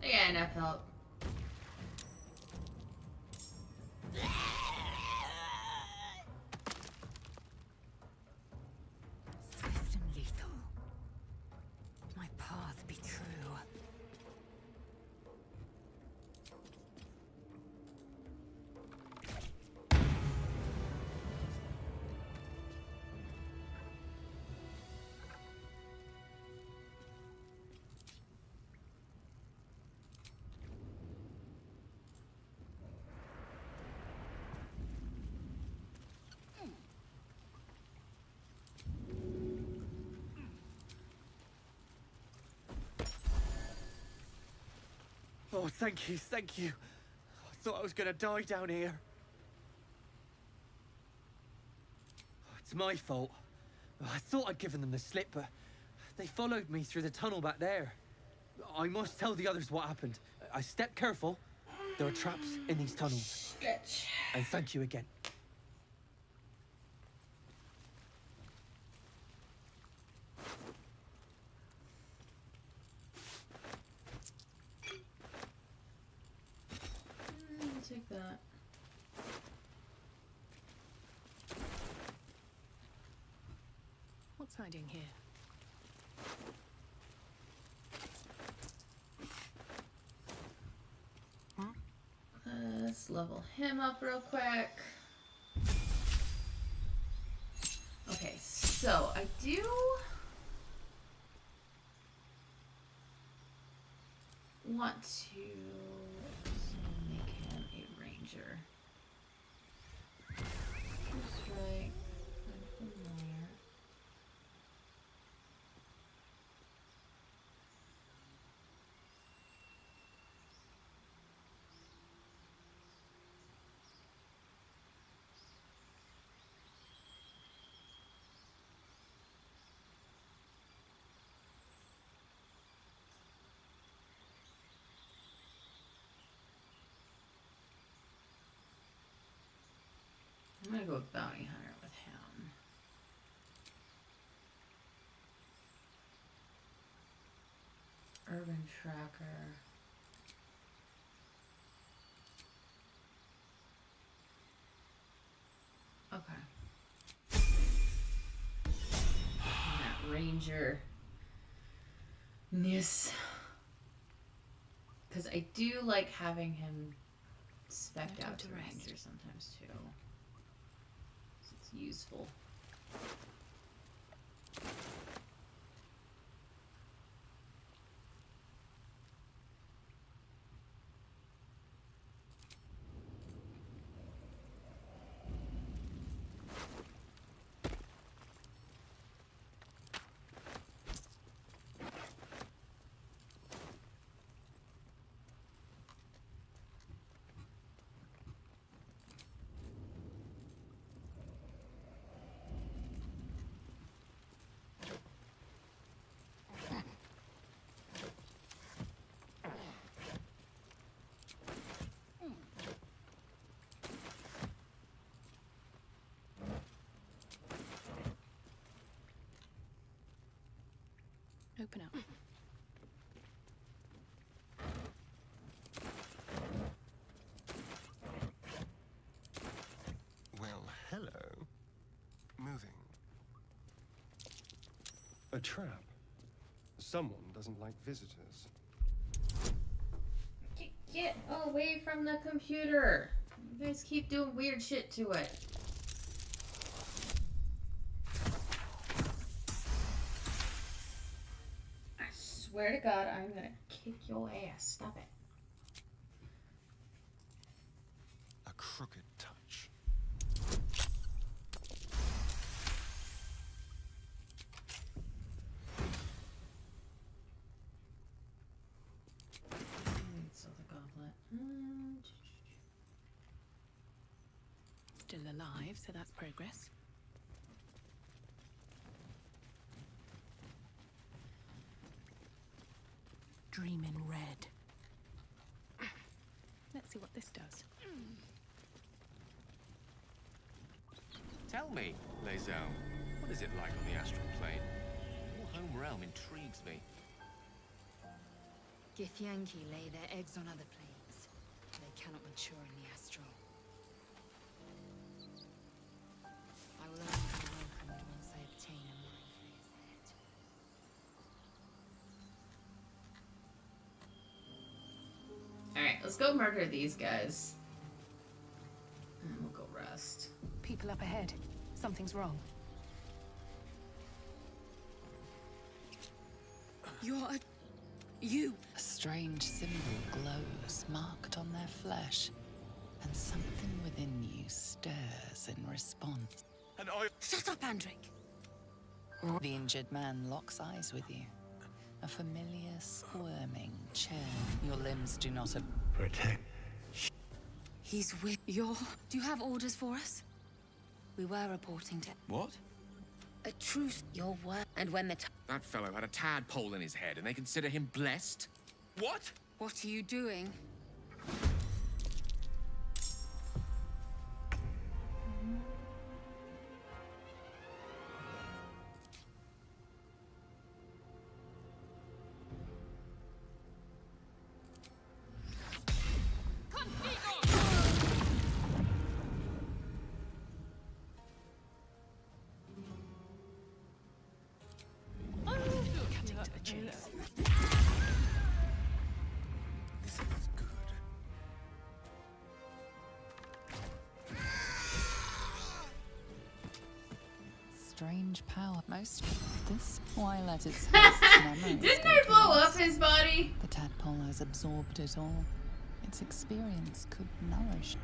Yeah, enough help. Swift and lethal. My path be true. Oh, thank you, thank you. I thought I was gonna die down here. It's my fault. I thought I'd given them the slip, but they followed me through the tunnel back there. I must tell the others what happened. I stepped careful. There are traps in these tunnels. Stretch. And thank you again. Take that. What's hiding here? Let's level him up real quick. Okay, so I do want to make him a ranger. Strike, familiar. I'm gonna go with bounty hunter with him. Urban tracker. Okay. And that ranger. Yes. Because I do like having him spec'd out to ranger sometimes too. So it's useful. Open up. Well, hello. Moving. A trap. Someone doesn't like visitors. Get away from the computer. You guys keep doing weird shit to it. I swear to God, I'm gonna kick your ass. Stop it. A crooked touch. So the goblet. Still alive, so that's progress. Dream in red. Let's see what this does. Tell me, Lae'zel, what is it like on the astral plane? Your home realm intrigues me. Githyanki lay their eggs on other planes. They cannot mature in the astral. I will only be welcomed once I obtain a mind for his head. Alright, let's go murder these guys. And we'll go rest. People up ahead. Something's wrong. You! A strange symbol glows, marked on their flesh, and something within you stirs in response. And I... Shut up, Andric! The injured man locks eyes with you. A familiar squirming churn. Your limbs do not... Protect. He's with your... Do you have orders for us? We were reporting to... What? A truce, your word. And when the... That fellow had a tadpole in his head, and they consider him blessed? What? What are you doing? Cutting to the chase. This is good. Strange power. Most this why let its memories Didn't go I to blow waste? up his body? The tadpole has absorbed it all. Its experience could nourish.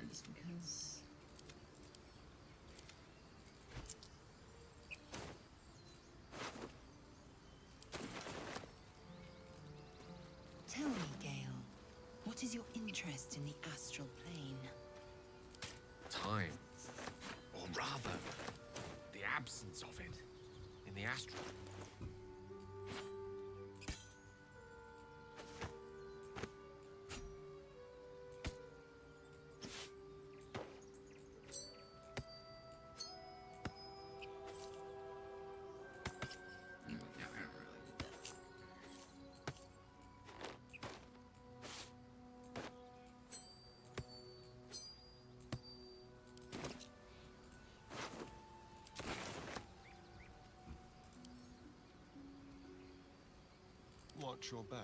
Just because. Tell me, Gale, what is your interest in the astral plane? Time. Or rather, the absence of it. In the astral. Watch your back.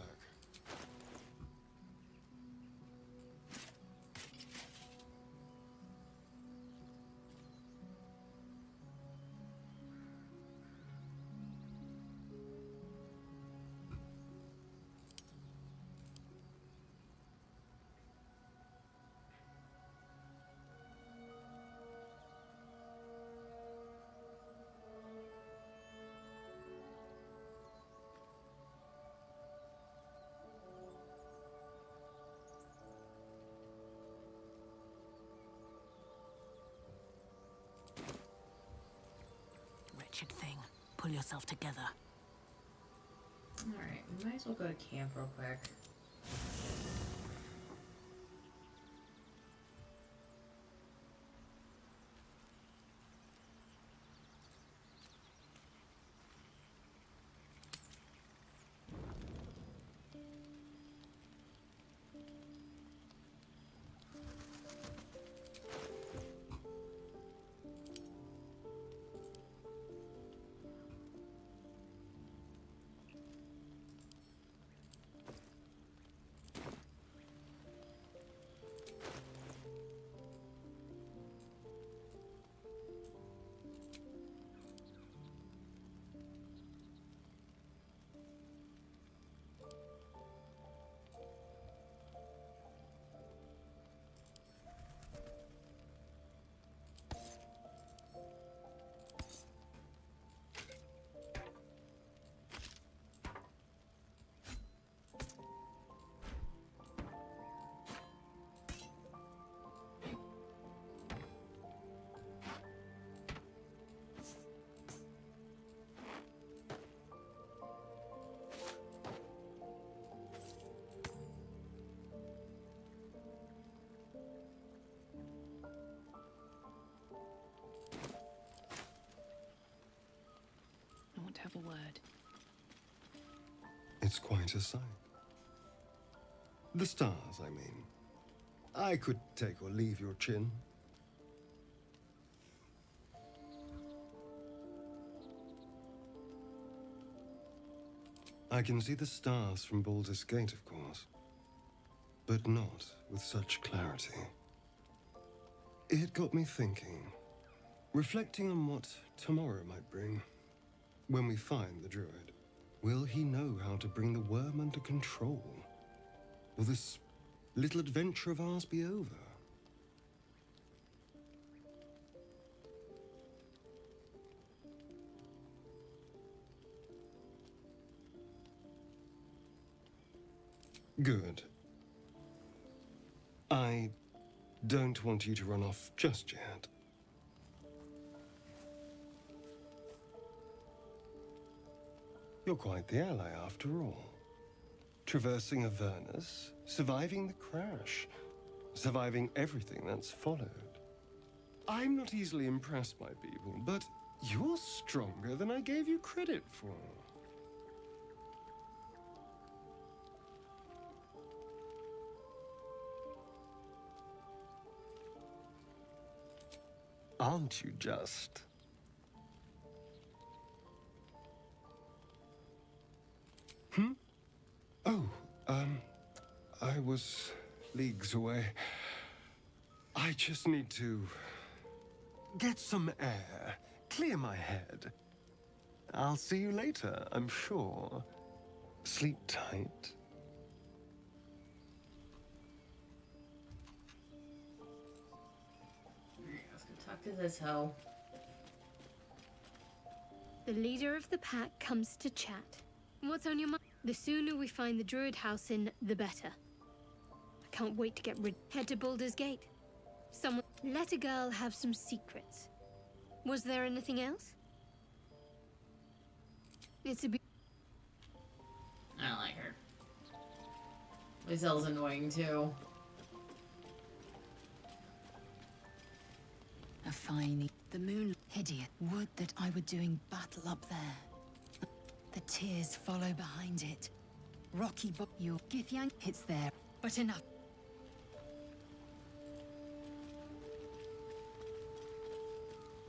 Wretched thing. Pull yourself together. Alright, we might as well go to camp real quick. word. It's quite a sight. The stars, I mean. I could take or leave your chin. I can see the stars from Baldur's Gate, of course, but not with such clarity. It got me thinking, reflecting on what tomorrow might bring. When we find the druid, will he know how to bring the worm under control? Will this little adventure of ours be over? Good. I don't want you to run off just yet. You're quite the ally after all. Traversing Avernus, surviving the crash, surviving everything that's followed. I'm not easily impressed by people, but you're stronger than I gave you credit for. Aren't you just? Oh, I was leagues away. I just need to get some air, clear my head. I'll see you later, I'm sure. Sleep tight. Alright, let's go talk to this hoe. The leader of the pack comes to chat. What's on your mind? The sooner we find the druid house in, the better. I can't wait to get rid. Head to Baldur's Gate. Someone let a girl have some secrets. Was there anything else? It's a. I don't like her. Lizelle's annoying too. A fine, the moon, hideous. Would that I were doing battle up there. The tears follow behind it. Rocky book, your Githyank, it's there, but enough.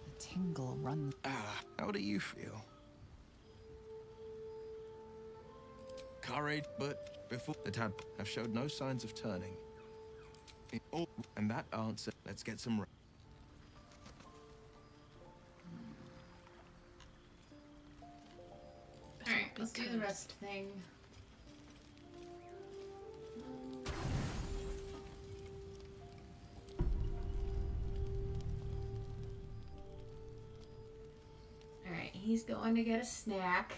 A tingle runs. How do you feel? Courage, but before the tab have showed no signs of turning. Oh, and that answer, let's get some. Alright, let's do the rest thing. Alright, he's going to get a snack.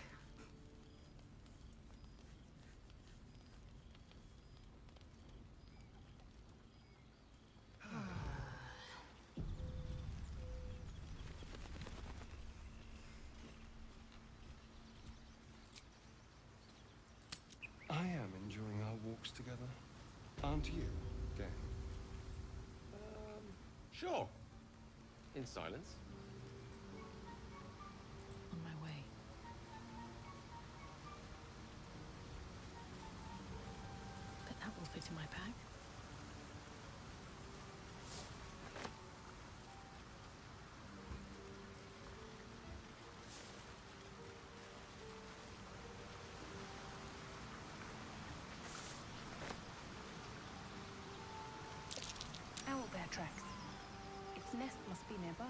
I am enjoying our walks together. Aren't you, Gang? Sure. In silence. On my way. But that will fit in my pack. Owlbear tracks. Its nest must be nearby.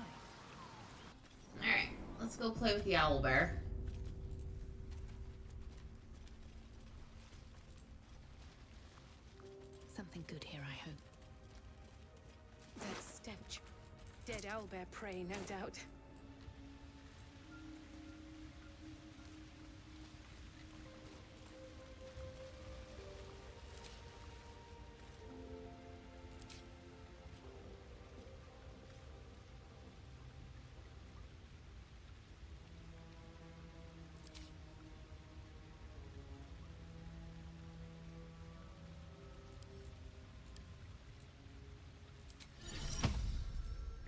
Alright, let's go play with the owlbear. Something good here, I hope. That stench. Dead owlbear prey, no doubt.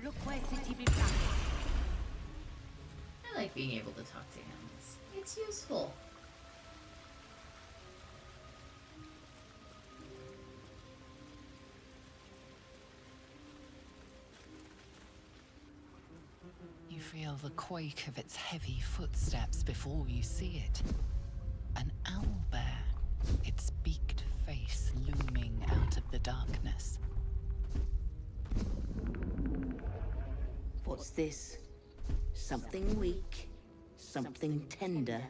Look where city be back. like being able to talk to him. It's useful. You feel the quake of its heavy footsteps before you see it. An owlbear, its beaked face looming out of the darkness. What's this? Something weak, something tender.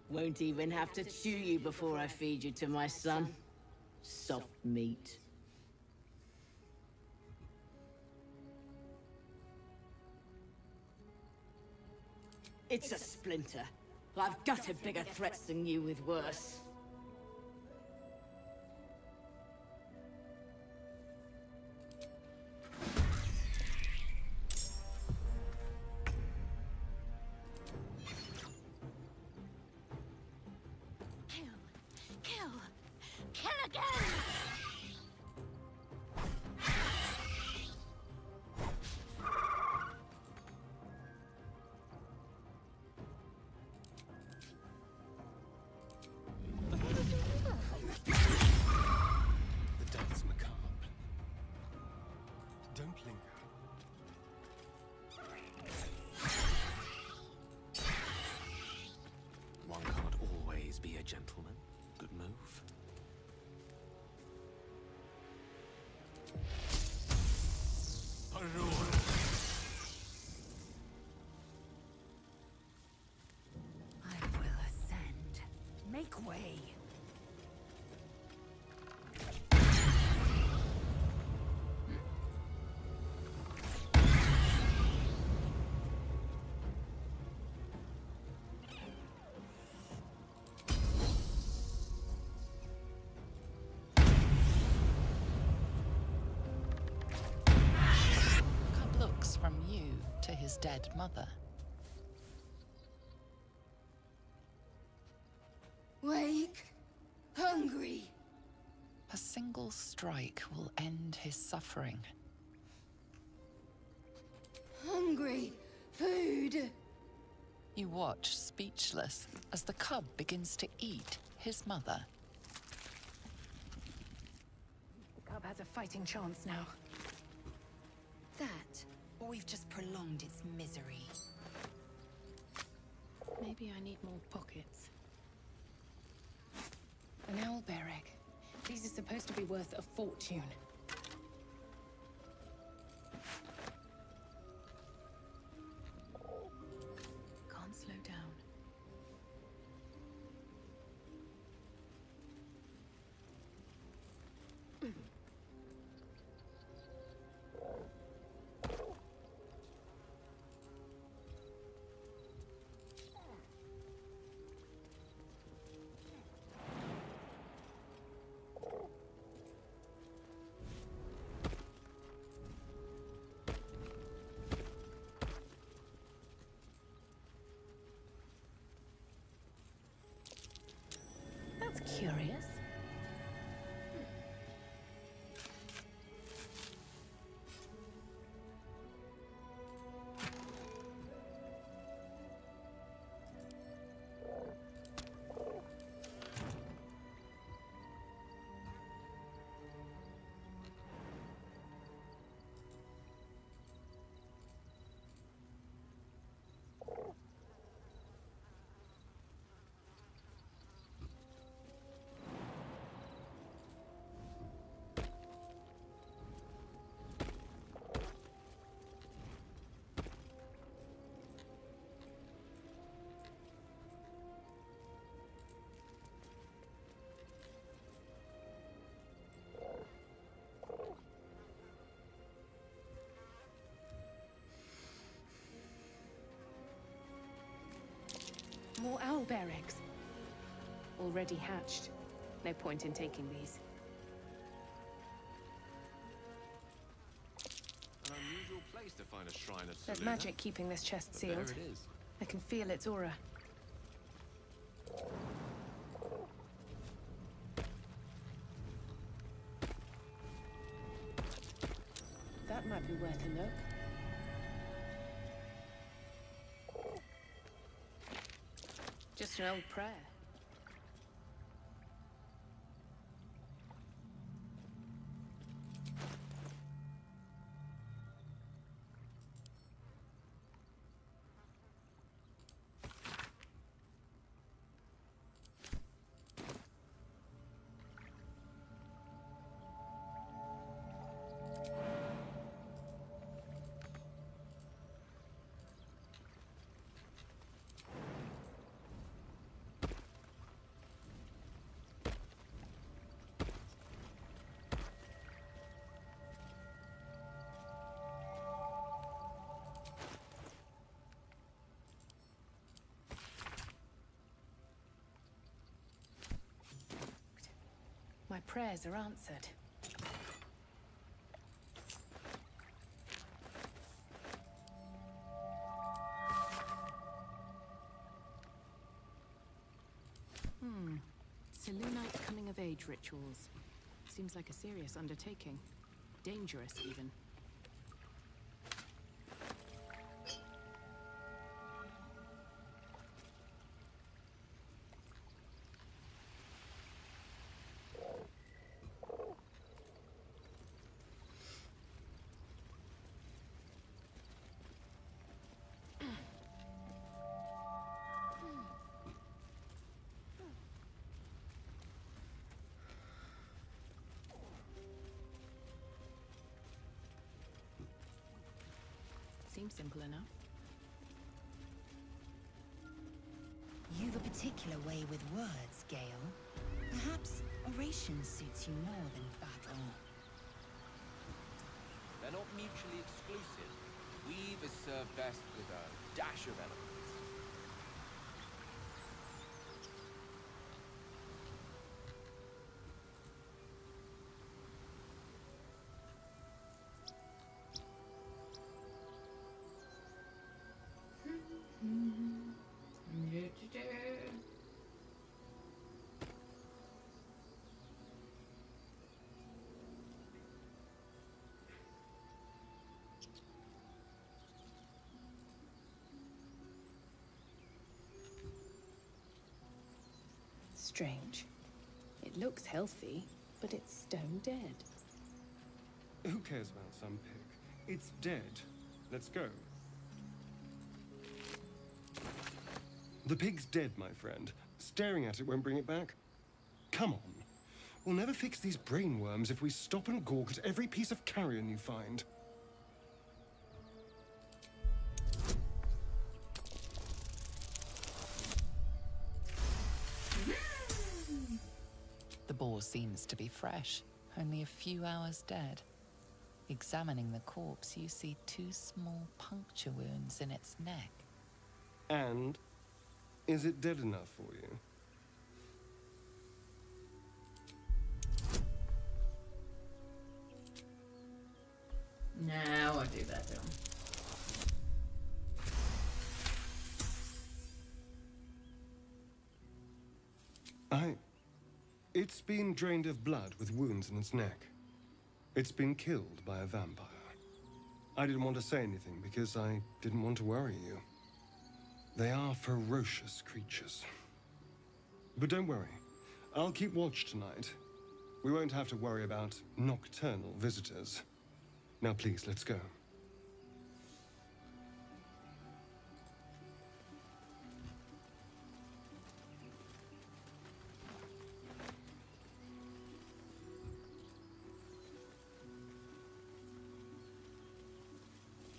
Won't even have to chew you before I feed you to my son. Soft meat. It's a splinter. I've gutted bigger threats than you with worse. Kill again! The dance macabre. Don't linger. One can't always be a gentleman. Good move. I will ascend. Make way. Cub looks from you to his dead mother. Wake. Hungry. A single strike will end his suffering. Hungry. Food. You watch, speechless, as the cub begins to eat his mother. The cub has a fighting chance now. That, or we've just prolonged its misery. Maybe I need more pockets. An owlbear egg. These are supposed to be worth a fortune. Can't slow down. That's curious. More owlbear eggs. Already hatched. No point in taking these. An unusual place to find a shrine of There's Selûne. magic keeping this chest But sealed. there it is. I can feel its aura. That might be worth a look. Just an old prayer. My prayers are answered. Selûnite coming-of-age rituals. Seems like a serious undertaking. Dangerous, even. Seems simple enough. You've a particular way with words, Gale. Perhaps oration suits you more than battle. They're not mutually exclusive. Weave is served best with a dash of eloquence. Strange. It looks healthy, but it's stone dead. Who cares about some pig? It's dead. Let's go. The pig's dead, my friend. Staring at it won't bring it back. Come on. We'll never fix these brainworms if we stop and gawk at every piece of carrion you find. The boar seems to be fresh, only a few hours dead. Examining the corpse, you see 2 small puncture wounds in its neck. And is it dead enough for you? Nah, I won't do that to him. It's been drained of blood with wounds in its neck. It's been killed by a vampire. I didn't want to say anything because I didn't want to worry you. They are ferocious creatures. But don't worry. I'll keep watch tonight. We won't have to worry about nocturnal visitors. Now please, let's go.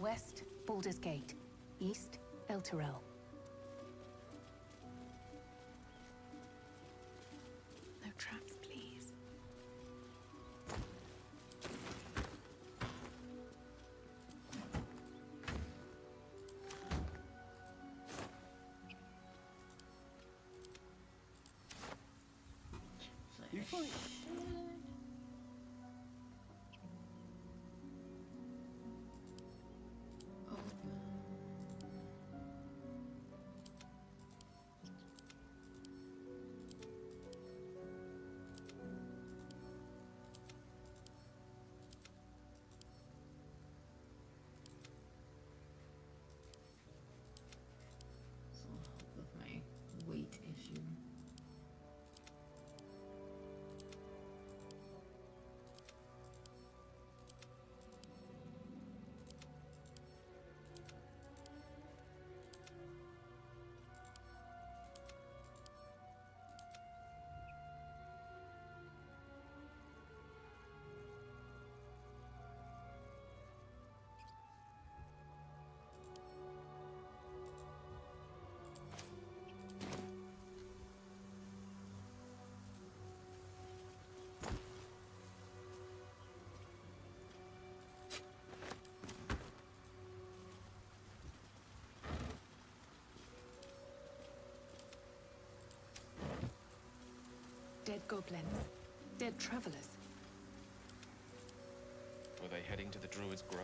West, Baldur's Gate. East, Elturel. No traps, please. You fine? With my weight. Dead goblins. Dead travelers. Were they heading to the Druid's Grove?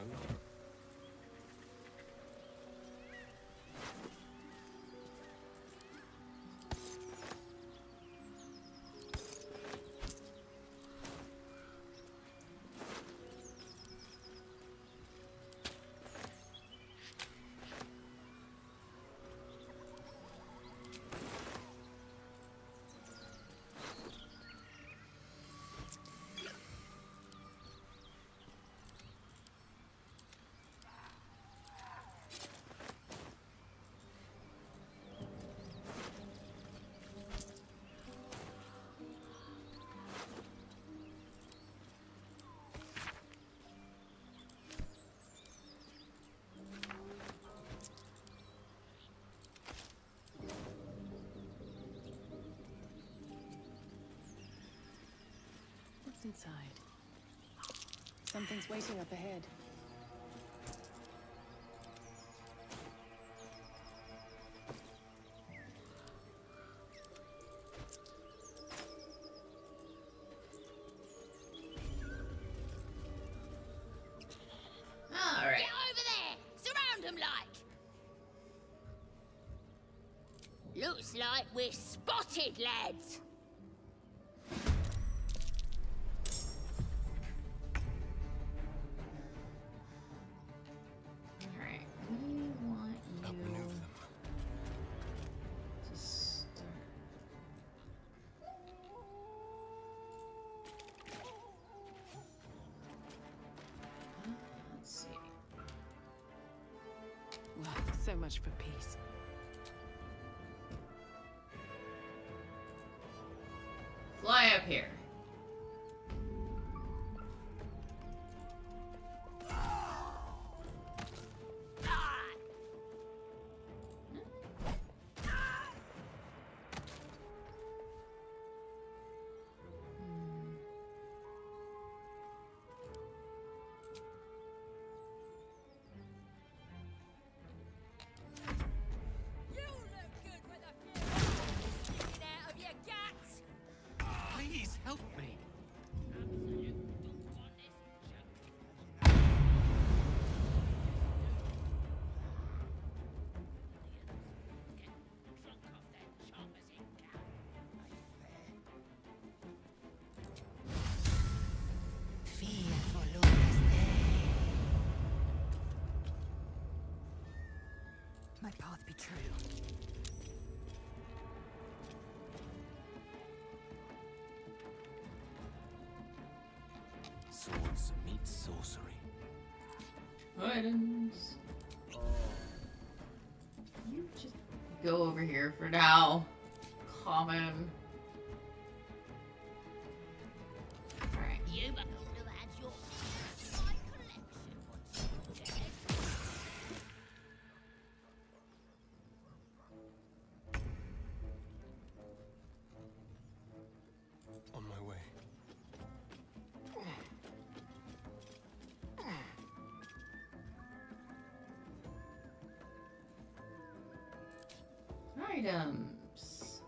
What's inside? Something's waiting up ahead. All right. Get over there! Surround them like! Looks like we're spotted, lads! Alright, we want you to start. Let's see. Well, so much for peace. Fly up here. Please help me. Fear follows there. My path be true. Swords meet sorcery. Items. You just go over here for now. Common. Alright. You but who had your my collection, what you said. On my way. Items.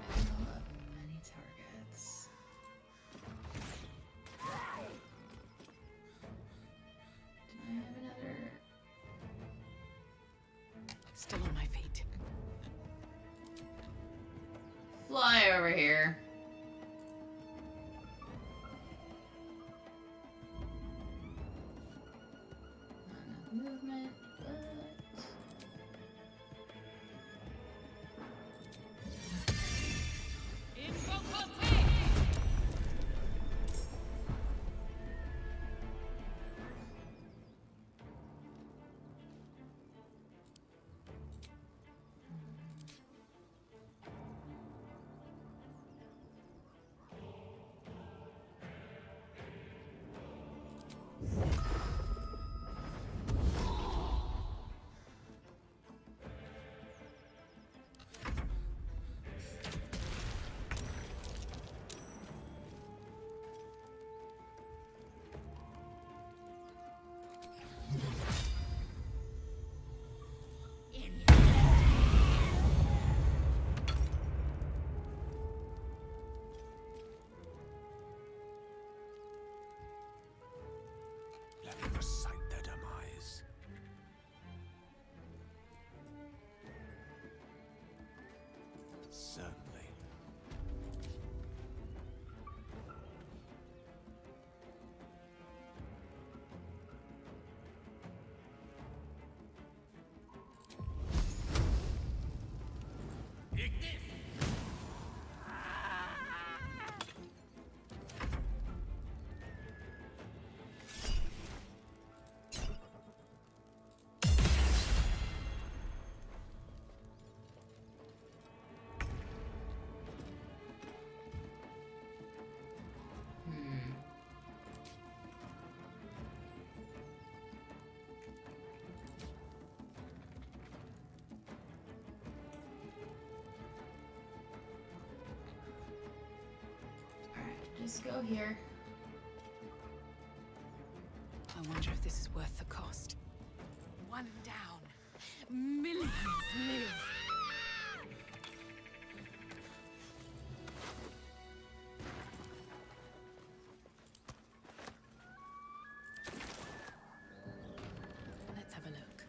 Battle of many targets. Do I have another? Still on my feet. Fly over here. Not enough movement, but Just go here. I wonder if this is worth the cost. One down. Millions live. Let's have a look.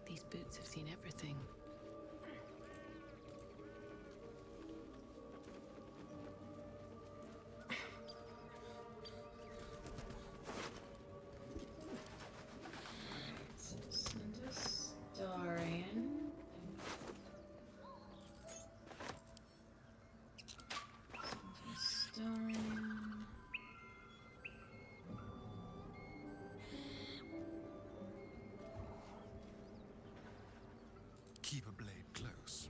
These boots have seen everything. Send a star in. Send a star in. Keep a blade close.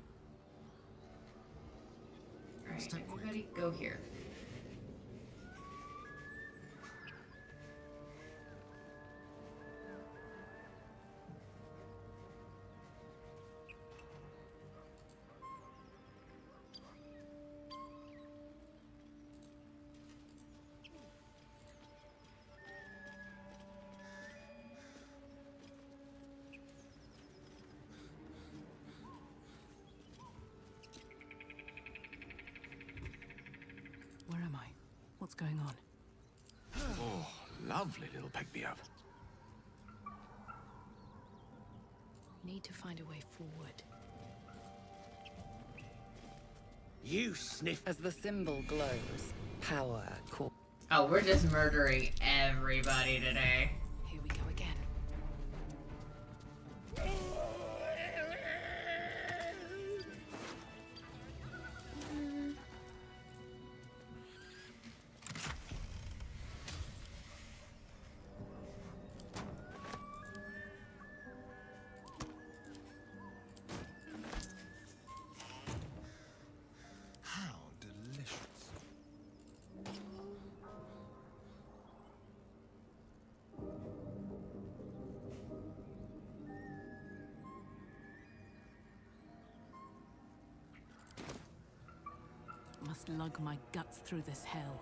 Alright, everybody go here. Where am I? What's going on? Oh, lovely little pick-me-up. Need to find a way forward. You sniff. As the symbol glows, power calls. Oh, we're just murdering everybody today. Here we go again. How delicious. Must lug my guts through this hell.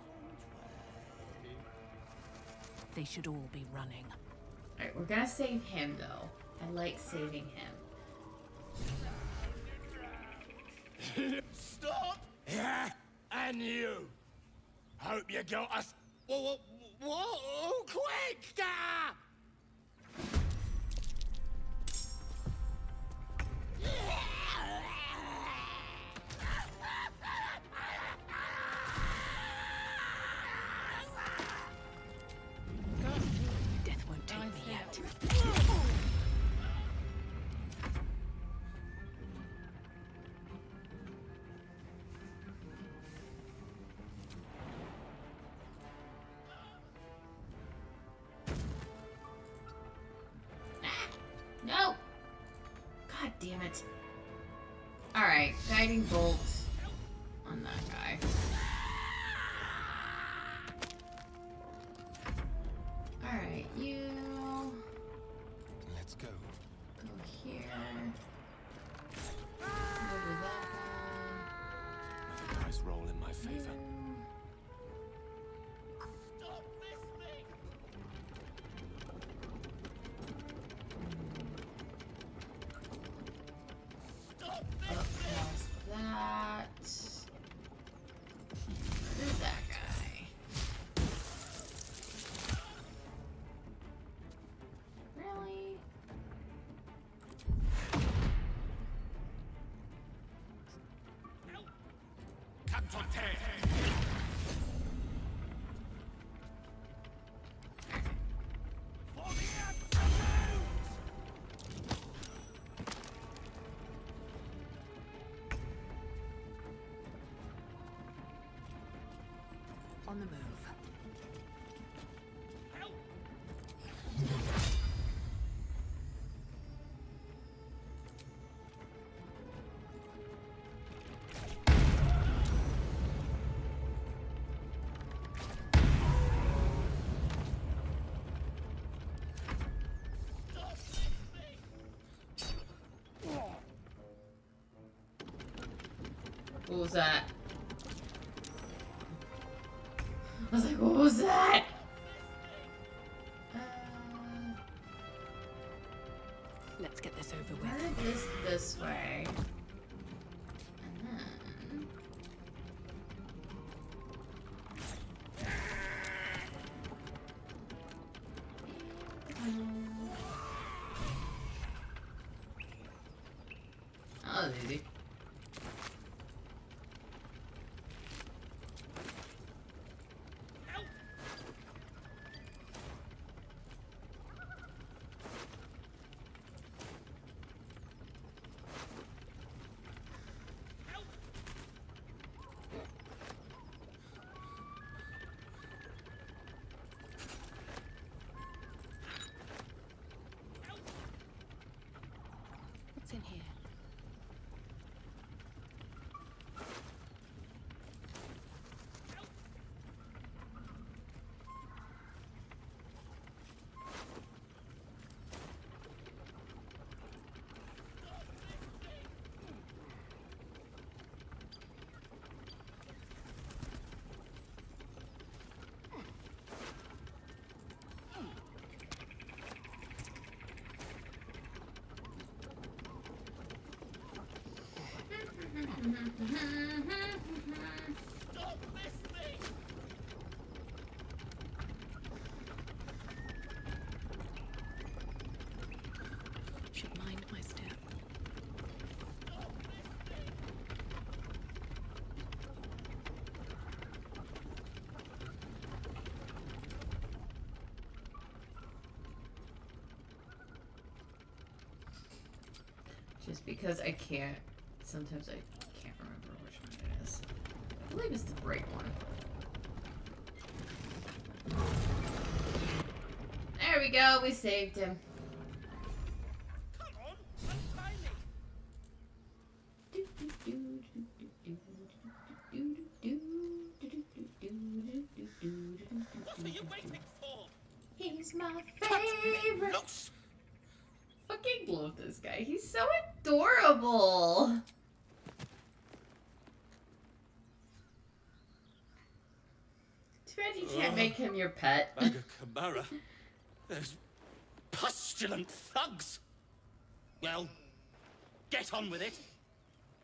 They should all be running. Alright, we're gonna save him though. I like saving him. Stop! Yeah, and you. Hope you got us. Whoa, oh, quick! Ah! Death won't take me yet. No! God damn it. Alright, guiding bolt on that guy. Alright, you Let's go. go here. Over that guy. Nice roll in my favor. Across that. There's that guy. Really? On the move. What was that? I was like, what was that? Let's get this over Why with. did this way? And then... Oh, that's easy. What's in here? Should mind my step. Just because I can't, sometimes I can't remember which one it is. I believe it's the break one. There we go, we saved him. What are you waiting for? He's my favorite. Fucking love this guy. He's so adorable. Too bad you can't make him your pet. Kamara. Those pustulant thugs. Well, get on with it.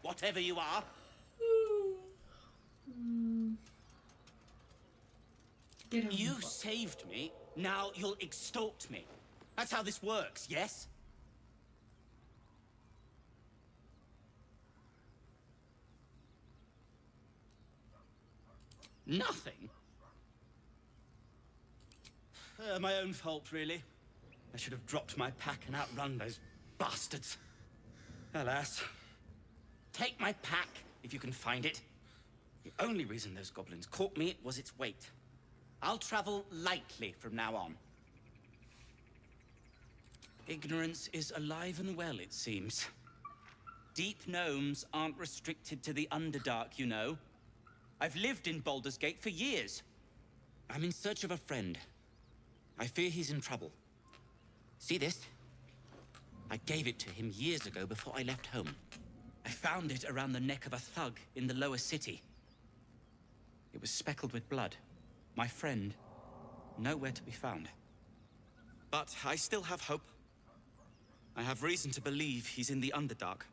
Whatever you are. You saved me. Now you'll extort me. That's how this works, yes? Nothing? My own fault, really. I should have dropped my pack and outrun those bastards. Alas. Take my pack, if you can find it. The only reason those goblins caught me was its weight. I'll travel lightly from now on. Ignorance is alive and well, it seems. Deep gnomes aren't restricted to the Underdark, you know. I've lived in Baldur's Gate for years. I'm in search of a friend. I fear he's in trouble. See this? I gave it to him years ago before I left home. I found it around the neck of a thug in the lower city. It was speckled with blood. My friend, nowhere to be found. But I still have hope. I have reason to believe he's in the Underdark.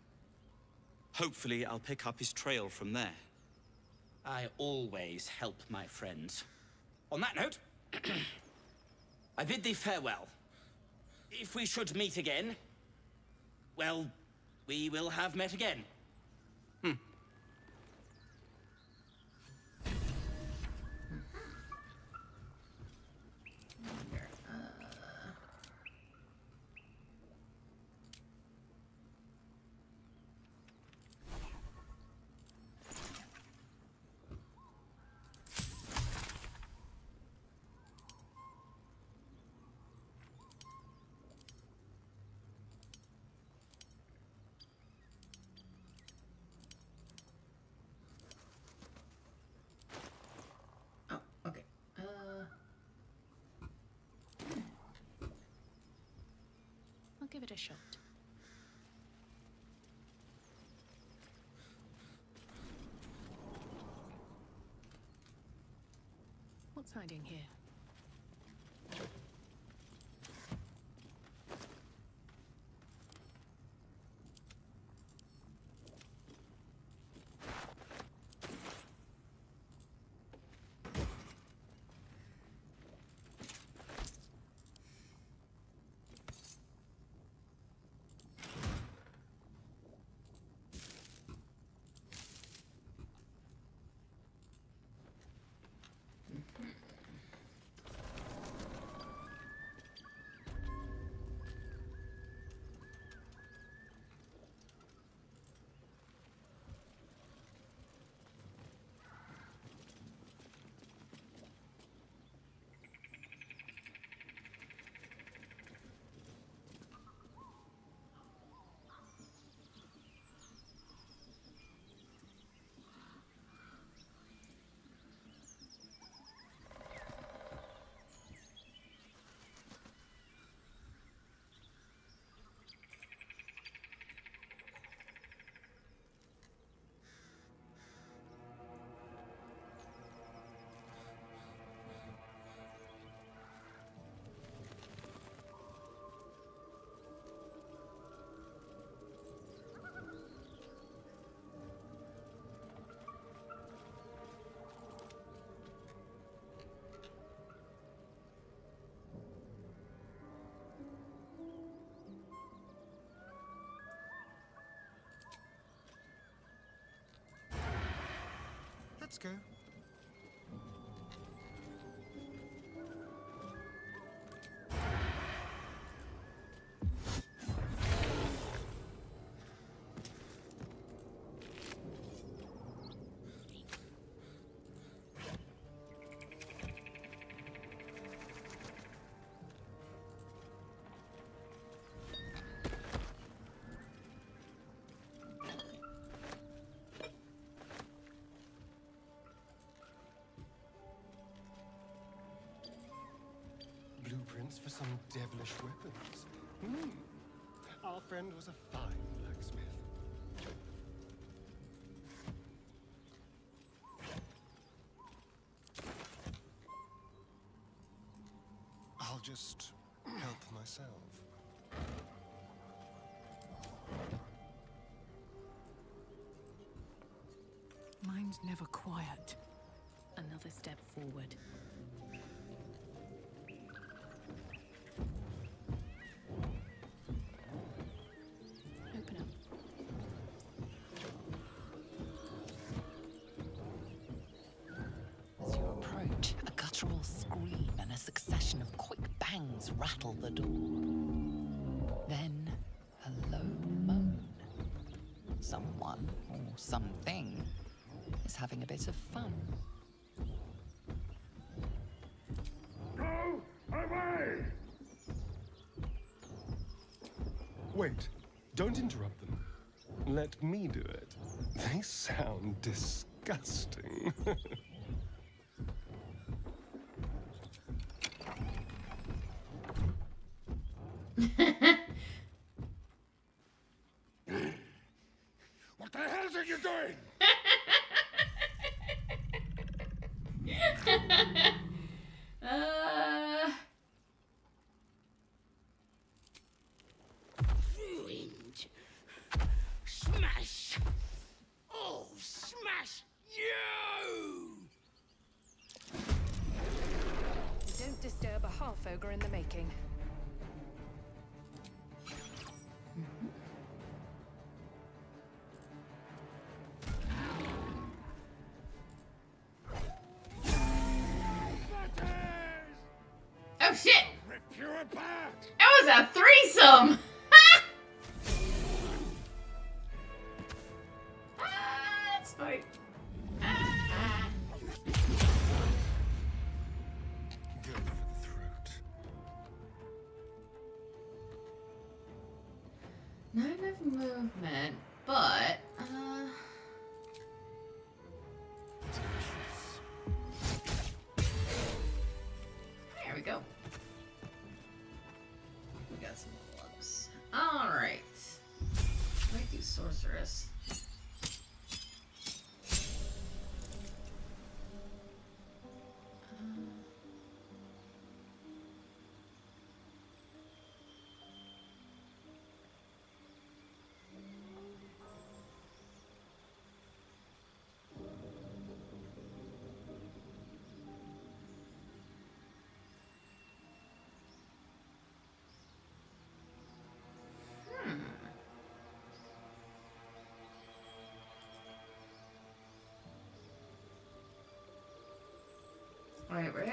Hopefully, I'll pick up his trail from there. I always help my friends. On that note, I bid thee farewell. If we should meet again, well, we will have met again. I'll give it a shot. What's hiding here? Let's go. Blueprints for some devilish weapons. Our friend was a fine blacksmith. I'll just help myself. Mine's never quiet. Another step forward. Open up. As you approach, a guttural scream and a succession of quick bangs rattle the door. Then, a low moan. Someone, or something, is having a bit of fun. Go away! Wait, don't interrupt them. Let me do it. They sound disgusting. What the hell are you doing? Ruined. Smash. Oh, smash you! Don't disturb a half-ogre in the making. Oh shit! Rip you apart! That was a threesome! That's funny. Good for the throat. Not enough movement, but there we go. We got some gloves. Alright. Might do sorceress.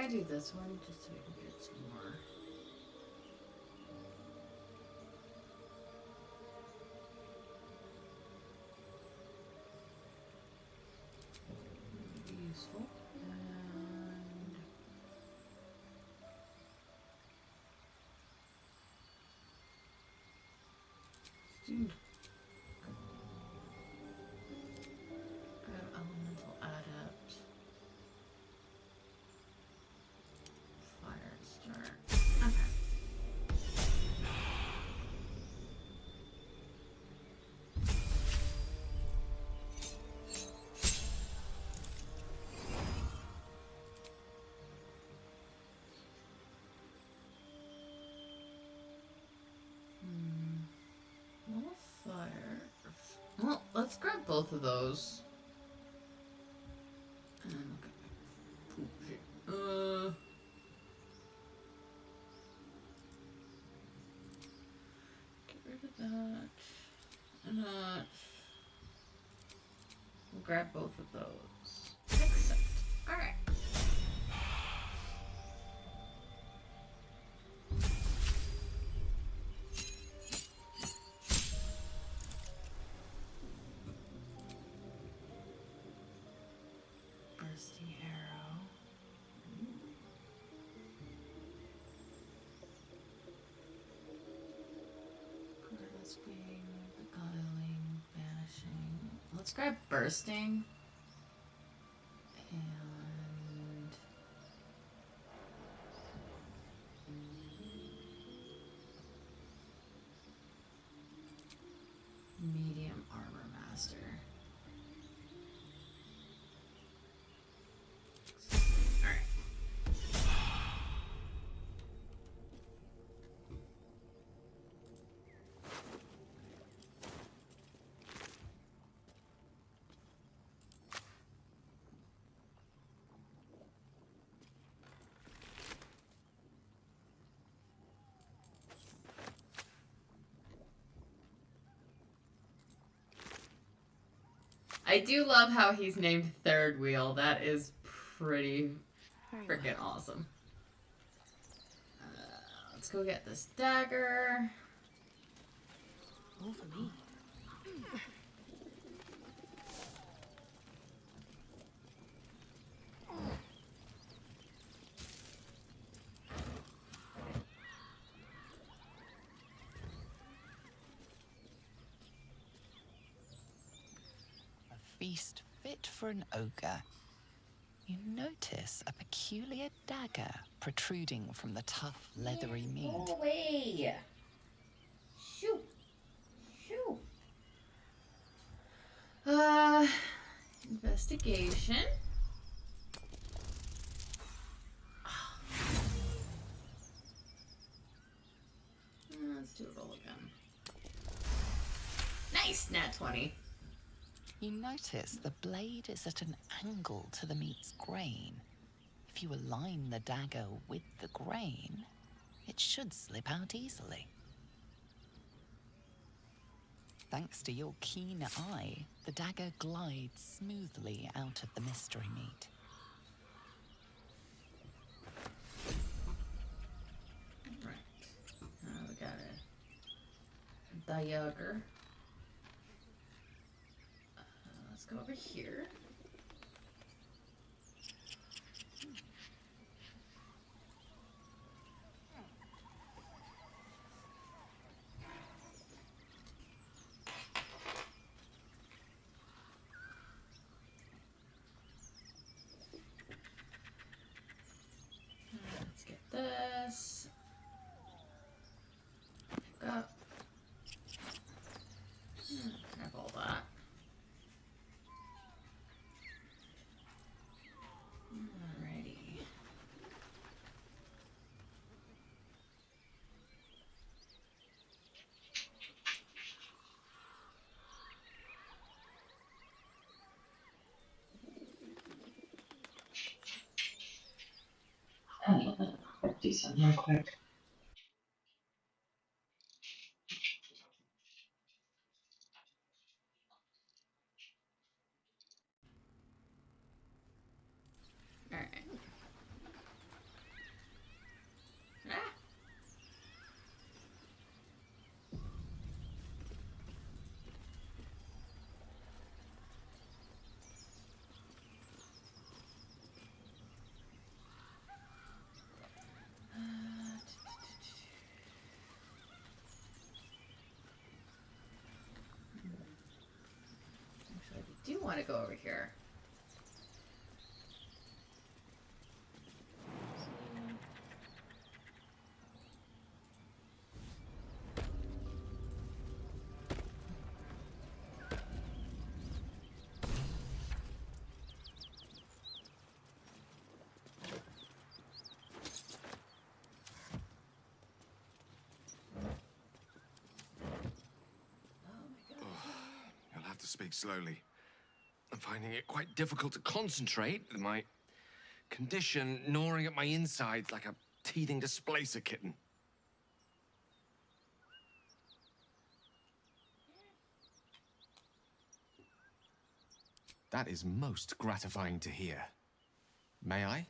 I do this one just so we can get some more. Be useful. And grab elemental adept. Fire start. Okay. Little fire. Well, let's grab both of those. And poop shit. Get rid of that. And that. We'll grab both of those. Accept. Alright. Bursting arrow. Grasping, beguiling, banishing. Let's grab bursting. And medium armor master. Alright. I do love how he's named Third Wheel. That is pretty freaking awesome. Let's go get this dagger. More for me. Feast fit for an ogre. You notice a peculiar dagger protruding from the tough, leathery meat. Go away! Shoot! Shoot! Investigation. Let's do a roll again. Nice! Nat 20. You notice the blade is at an angle to the meat's grain. If you align the dagger with the grain, it should slip out easily. Thanks to your keen eye, the dagger glides smoothly out of the mystery meat. Right. We got a dagger. Let's go over here. Let's get this. Pick up. Grab all that. Alrighty. Do something real quick. Alright. want to go over here. You'll have to speak slowly. I'm finding it quite difficult to concentrate with my condition gnawing at my insides like a teething displacer kitten. That is most gratifying to hear. May I?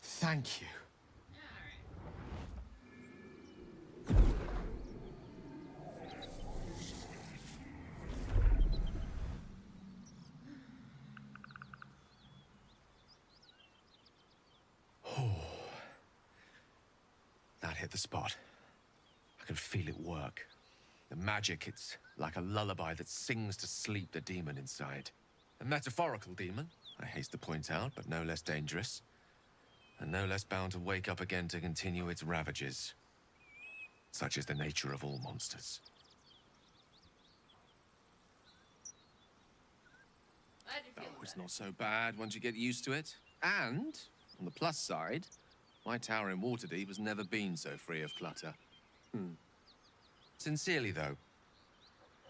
Thank you. That hit the spot. I can feel it work. The magic, it's like a lullaby that sings to sleep the demon inside. A metaphorical demon, I haste to point out, but no less dangerous. And no less bound to wake up again to continue its ravages. Such is the nature of all monsters. Oh, it's not so bad once you get used to it. And, on the plus side, my tower in Waterdeep has never been so free of clutter. Sincerely, though,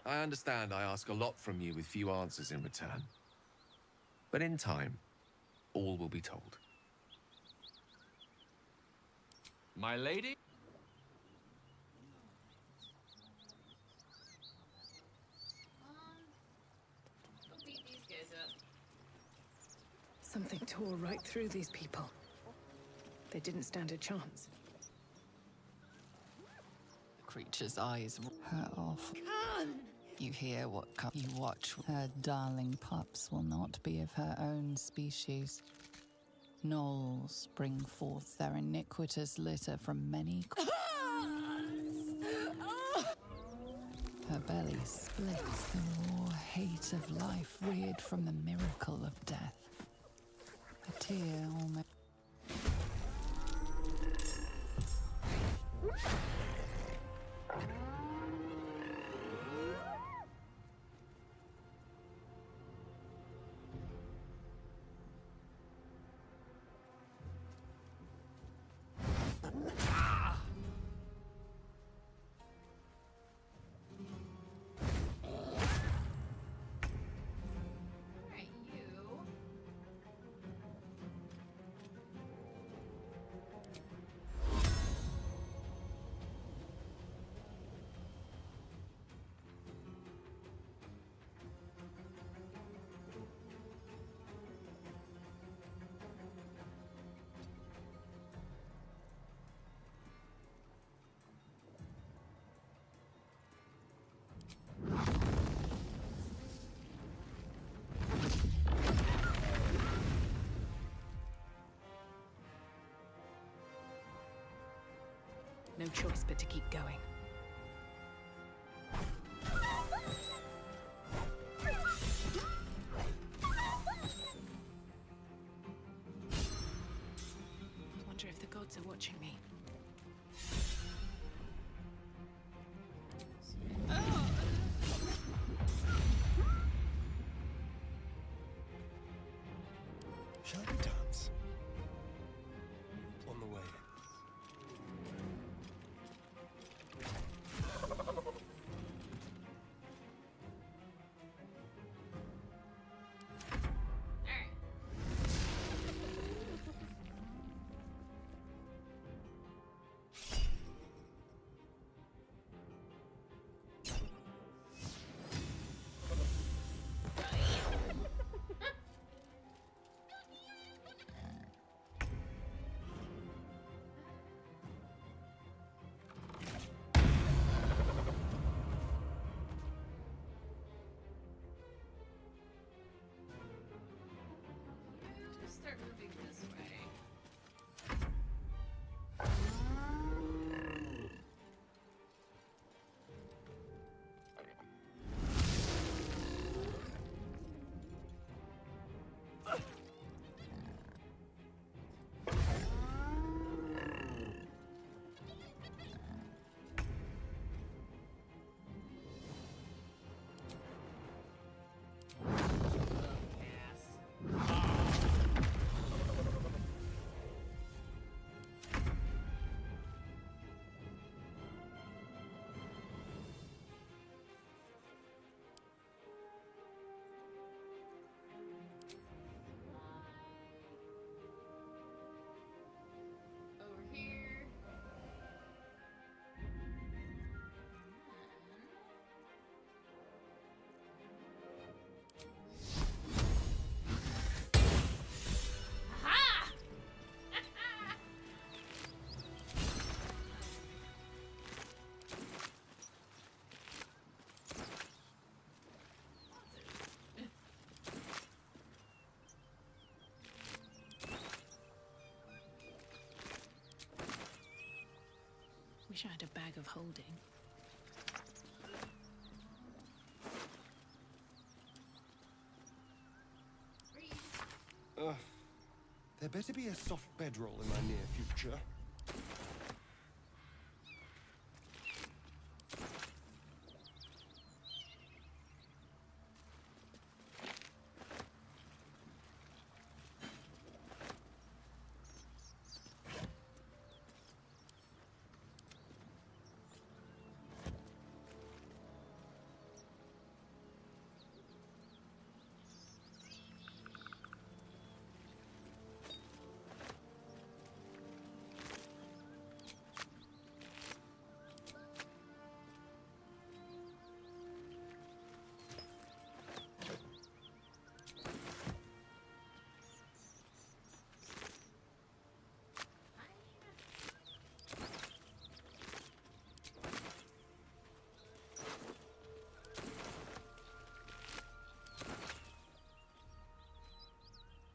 I understand I ask a lot from you with few answers in return. But in time, all will be told. My lady? Go beat these guys up. Something tore right through these people. They didn't stand a chance. The creature's eyes her off. You hear what you watch. Her darling pups will not be of her own species. Gnolls bring forth their iniquitous litter from many. Her belly splits, the raw hate of life reared from the miracle of death. A tear almost. No choice but to keep going. I wonder if the gods are watching me. Shall we dance? On the way. Wish I had a bag of holding. There better be a soft bedroll in my near future.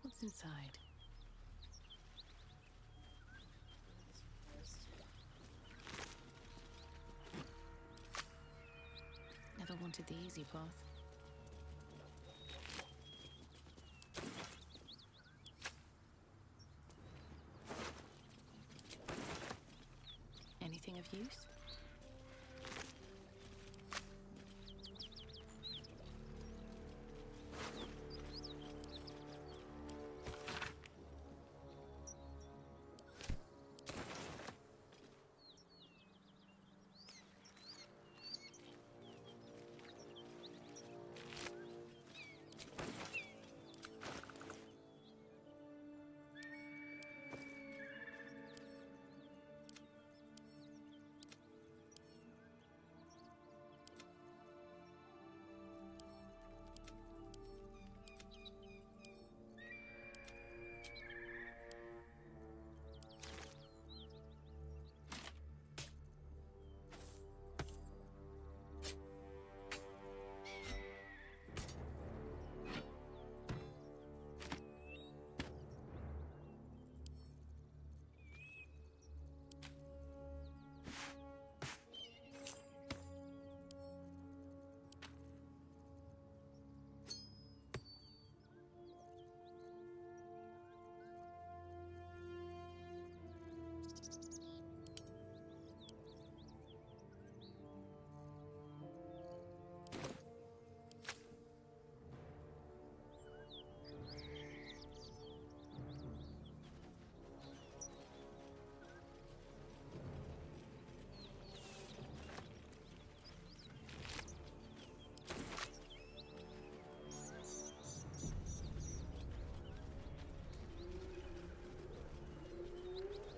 What's inside? Never wanted the easy path. Anything of use?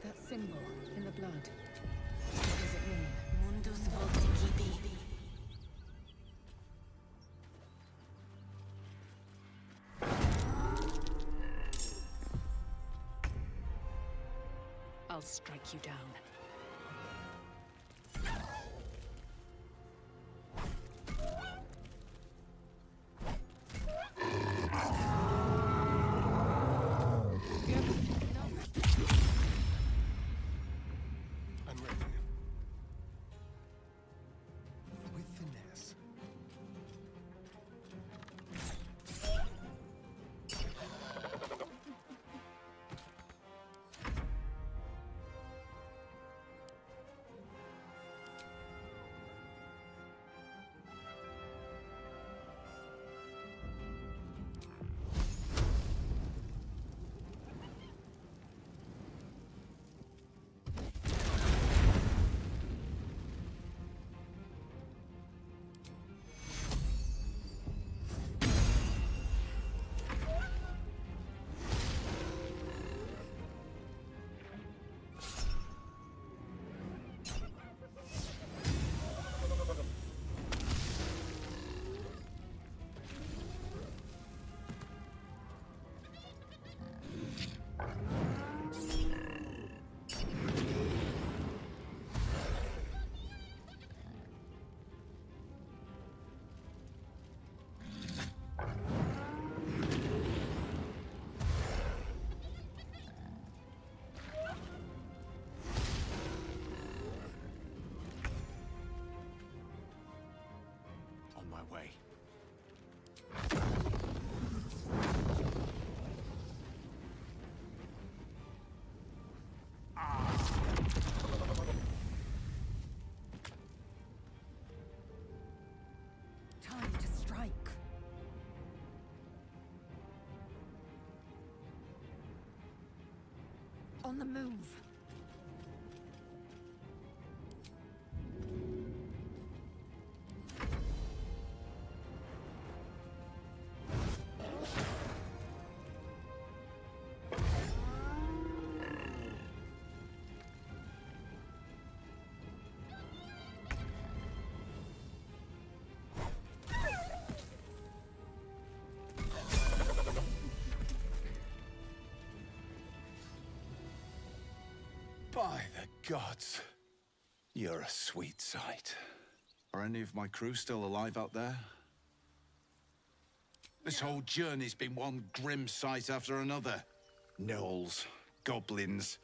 That symbol in the blood. What does it mean? Mundus Voltikibi. I'll strike you down. I'm ready. With finesse. way. Time to strike. On the move. By the gods, you're a sweet sight. Are any of my crew still alive out there? This whole journey's been one grim sight after another. Gnolls, goblins,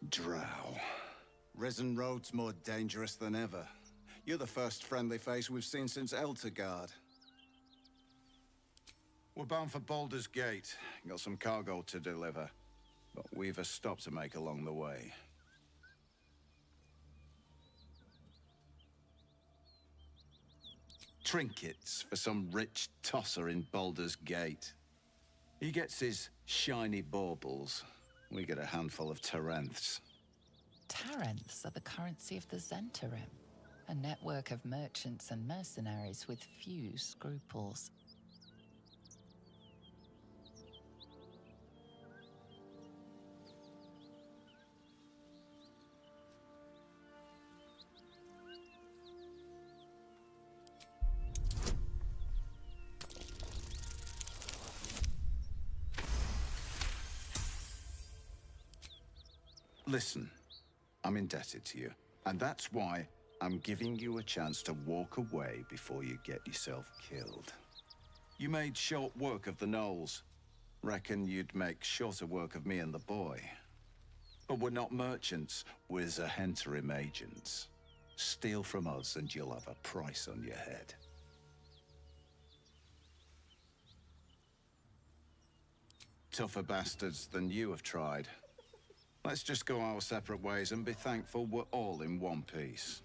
drow. Risen Road's more dangerous than ever. You're the first friendly face we've seen since Eltergard. We're bound for Baldur's Gate. Got some cargo to deliver. But we've a stop to make along the way. Trinkets for some rich tosser in Baldur's Gate. He gets his shiny baubles. We get a handful of Tarenths. Tarenths are the currency of the Zentarim, a network of merchants and mercenaries with few scruples. Listen, I'm indebted to you, and that's why I'm giving you a chance to walk away before you get yourself killed. You made short work of the Gnolls. Reckon you'd make shorter work of me and the boy. But we're not merchants, we're Zahentarim agents. Steal from us and you'll have a price on your head. Tougher bastards than you have tried. Let's just go our separate ways and be thankful we're all in one piece.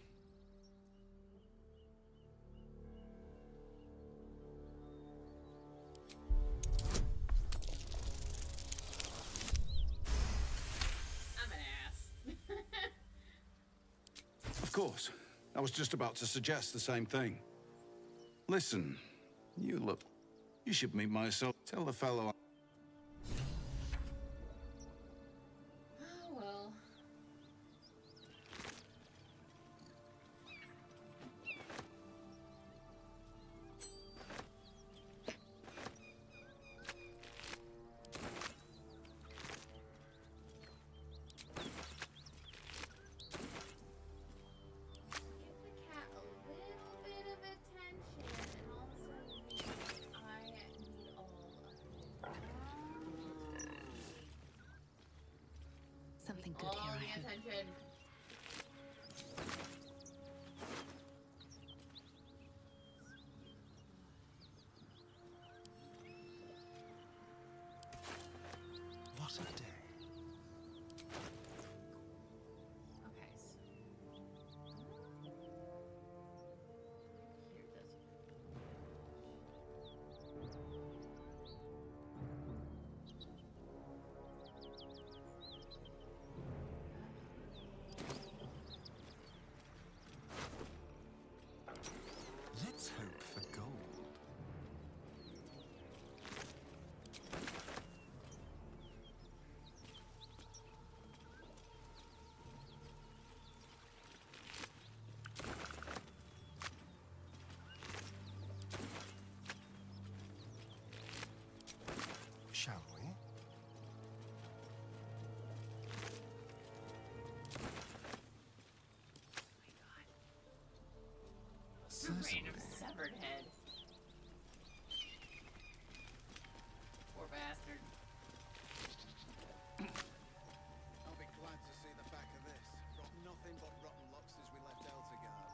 I'm an ass. Of course. I was just about to suggest the same thing. Listen, you should meet my son. Tell the fellow. Oh well. Something good All here, I the hope. attention. What a day. Okay, so here does Let's hope for gold. Shall we? random severed head. Poor bastard. I'll be glad to see the back of this. Got nothing but rotten luck since we left Eltergard.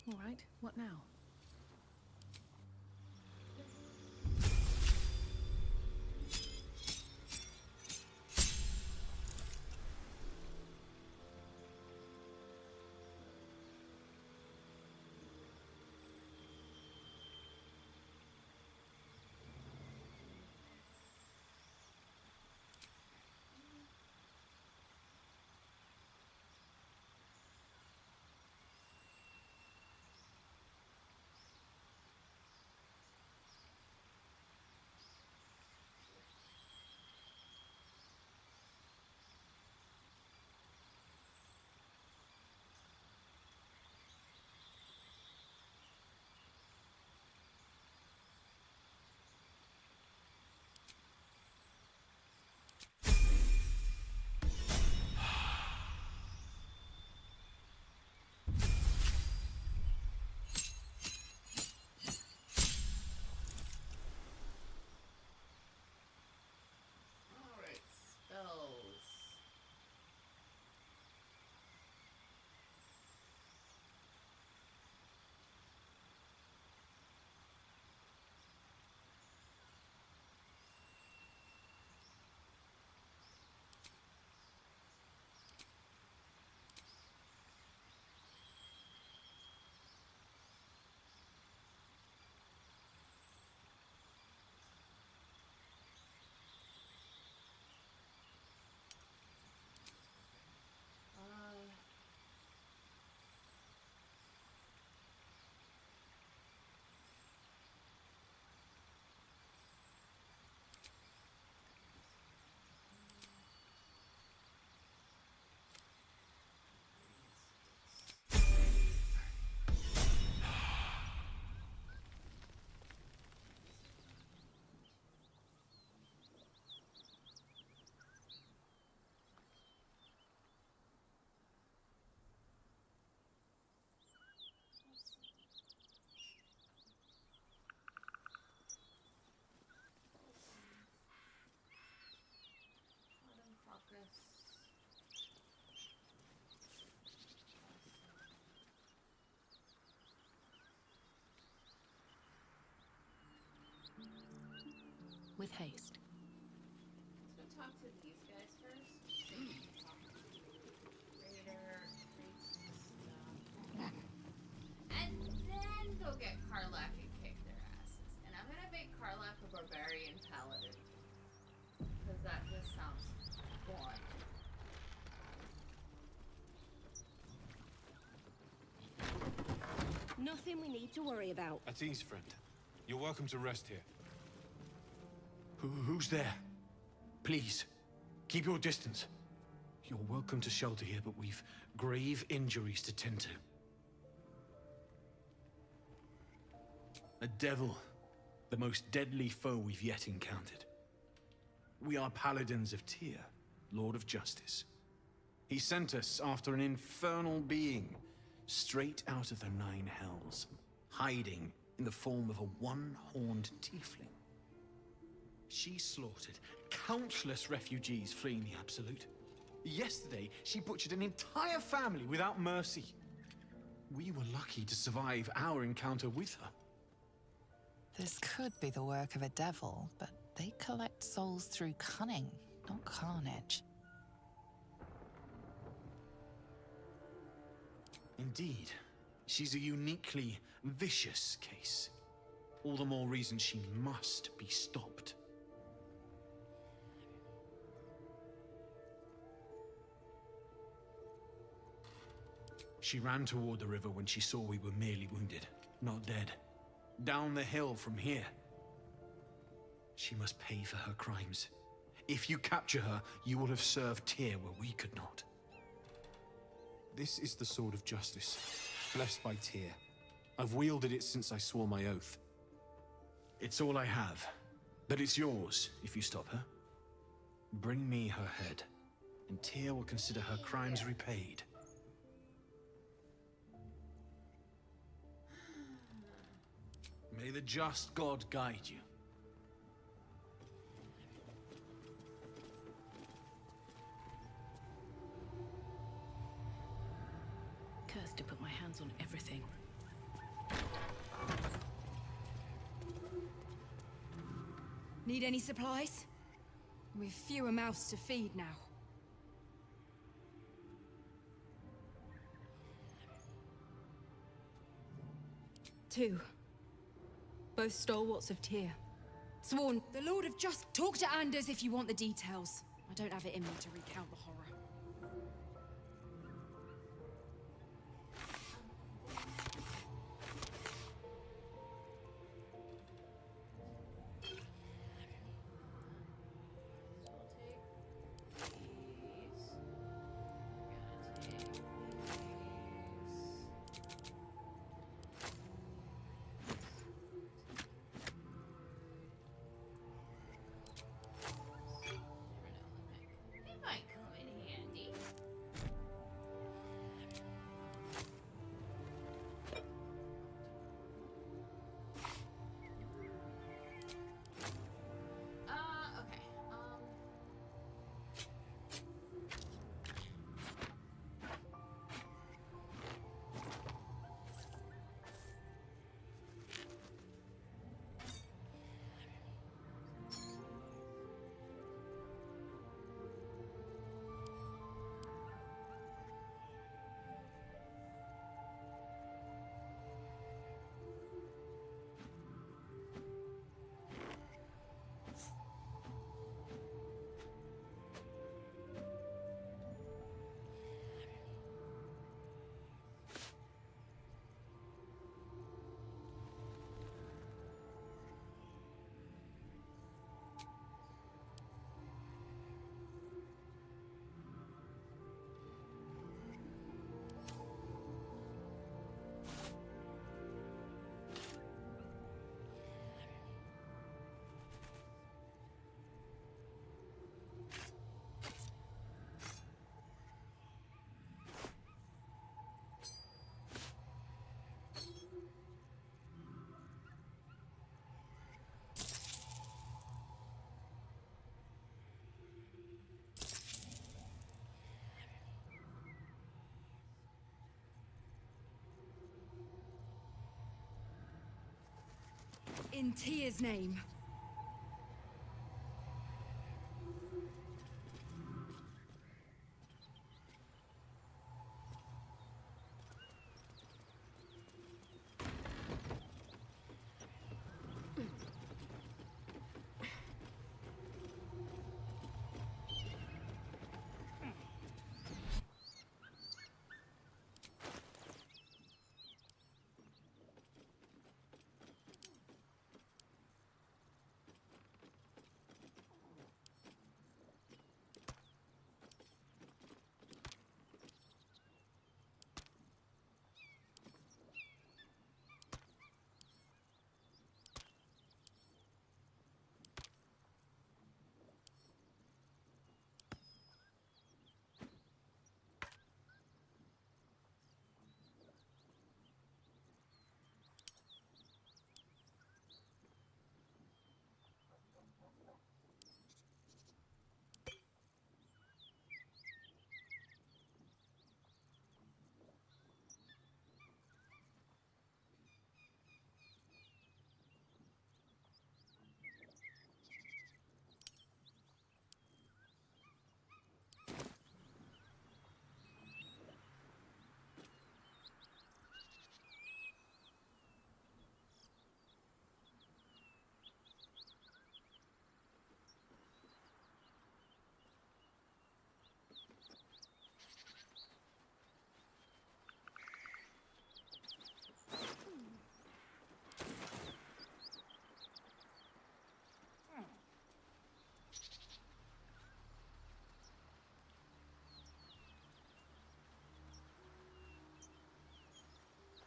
All right, what now? Alright, spells. With haste. Let's go talk to these guys first. Talk to Raider, trade stuff. And then go get Karlach and kick their asses. And I'm gonna make Karlach a barbarian paladin. Because that just sounds fun. Nothing we need to worry about. At ease, friend. You're welcome to rest here. Who's there? Please, keep your distance. You're welcome to shelter here, but we've grave injuries to tend to. A devil, the most deadly foe we've yet encountered. We are paladins of Tyr, Lord of Justice. He sent us after an infernal being, straight out of the Nine Hells, hiding in the form of a one-horned tiefling. She slaughtered countless refugees fleeing the Absolute. Yesterday, she butchered an entire family without mercy. We were lucky to survive our encounter with her. This could be the work of a devil, but they collect souls through cunning, not carnage. Indeed, she's a uniquely vicious case. All the more reason she must be stopped. She ran toward the river when she saw we were merely wounded, not dead. Down the hill from here. She must pay for her crimes. If you capture her, you will have served Tyr where we could not. This is the sword of justice, blessed by Tyr. I've wielded it since I swore my oath. It's all I have, but it's yours if you stop her. Bring me her head, and Tyr will consider her crimes repaid. May the just God guide you. Cursed to put my hands on everything. Need any supplies? We've fewer mouths to feed now. Two. Both stalwarts of Tyr. Sworn, the Lord of Just. Talk to Anders if you want the details. I don't have it in me to recount the horror. It might come in handy. Okay. In Tyr's name.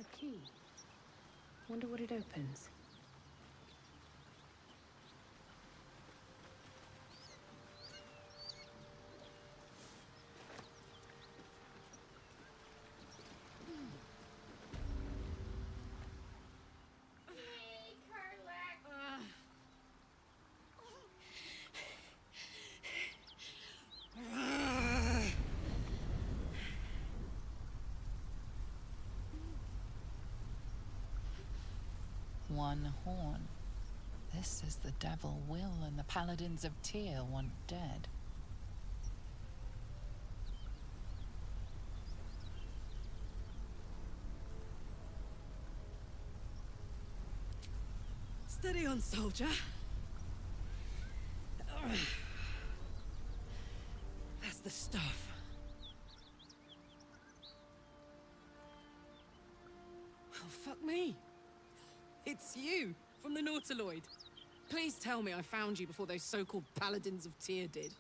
A key. Wonder what it opens. One horn. This is the devil Will and the paladins of Tyr want dead. Steady on, soldier. That's the stuff. Oh, fuck me. It's you, from the Nautiloid. Please tell me I found you before those so-called paladins of Tyr did.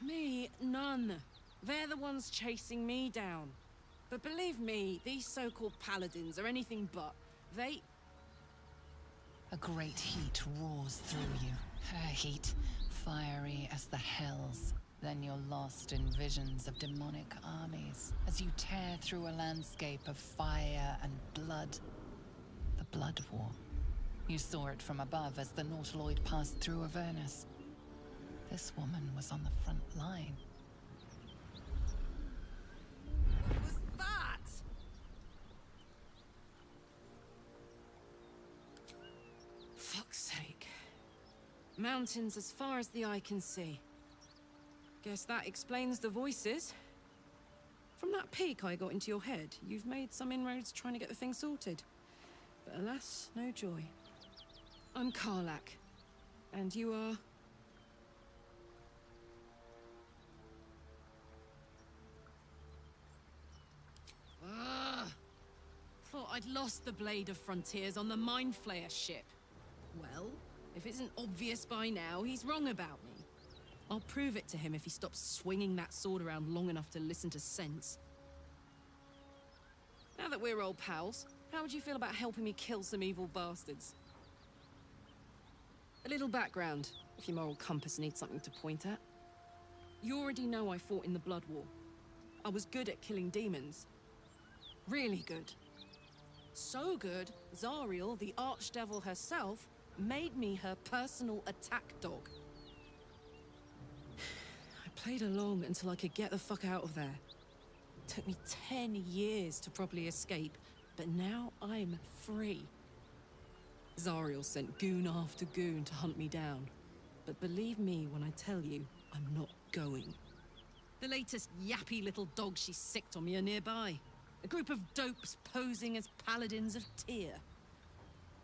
Me? None. They're the ones chasing me down. But believe me, these so-called paladins are anything but. They... A great heat roars through you. Her heat, fiery as the hells. Then you're lost in visions of demonic armies as you tear through a landscape of fire and blood. The Blood War. You saw it from above as the Nautiloid passed through Avernus. This woman was on the front line. What was that? Fuck's sake. Mountains as far as the eye can see. Guess that explains the voices. From that peek I got into your head, you've made some inroads trying to get the thing sorted. But alas, no joy. I'm Karlak. And you are... Thought I'd lost the Blade of Frontiers on the Mind Flayer ship. Well, if it isn't obvious by now, he's wrong about me. I'll prove it to him if he stops swinging that sword around long enough to listen to sense. Now that we're old pals, how would you feel about helping me kill some evil bastards? A little background, if your moral compass needs something to point at. You already know I fought in the Blood War. I was good at killing demons. Really good. So good, Zariel, the archdevil herself, made me her personal attack dog. I played along until I could get the fuck out of there. Took me 10 years to properly escape, but now I'm free. Zariel sent goon after goon to hunt me down. But believe me when I tell you, I'm not going. The latest yappy little dogs she sicked on me are nearby. A group of dopes posing as paladins of Tyr.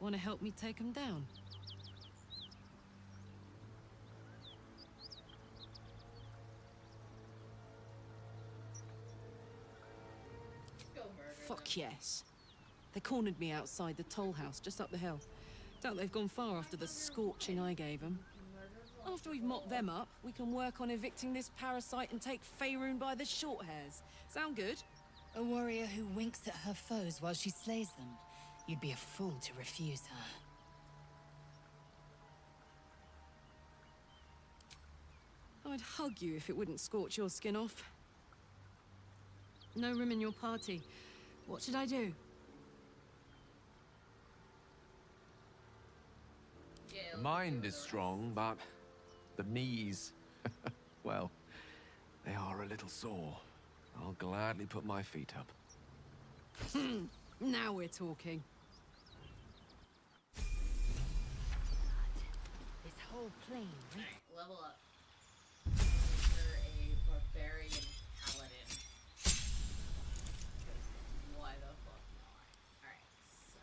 Want to help me take them down? Fuck yes. They cornered me outside the toll house just up the hill. Doubt they've gone far after the scorching I gave them. After we've mopped them up, we can work on evicting this parasite and take Faerun by the short hairs. Sound good? A warrior who winks at her foes while she slays them. You'd be a fool to refuse her. I'd hug you if it wouldn't scorch your skin off. No room in your party. What should I do? The mind is strong, but the knees, well, they are a little sore. I'll gladly put my feet up. Now we're talking. This whole plane. Level up. You're a barbarian paladin. Why the fuck not? Alright, so.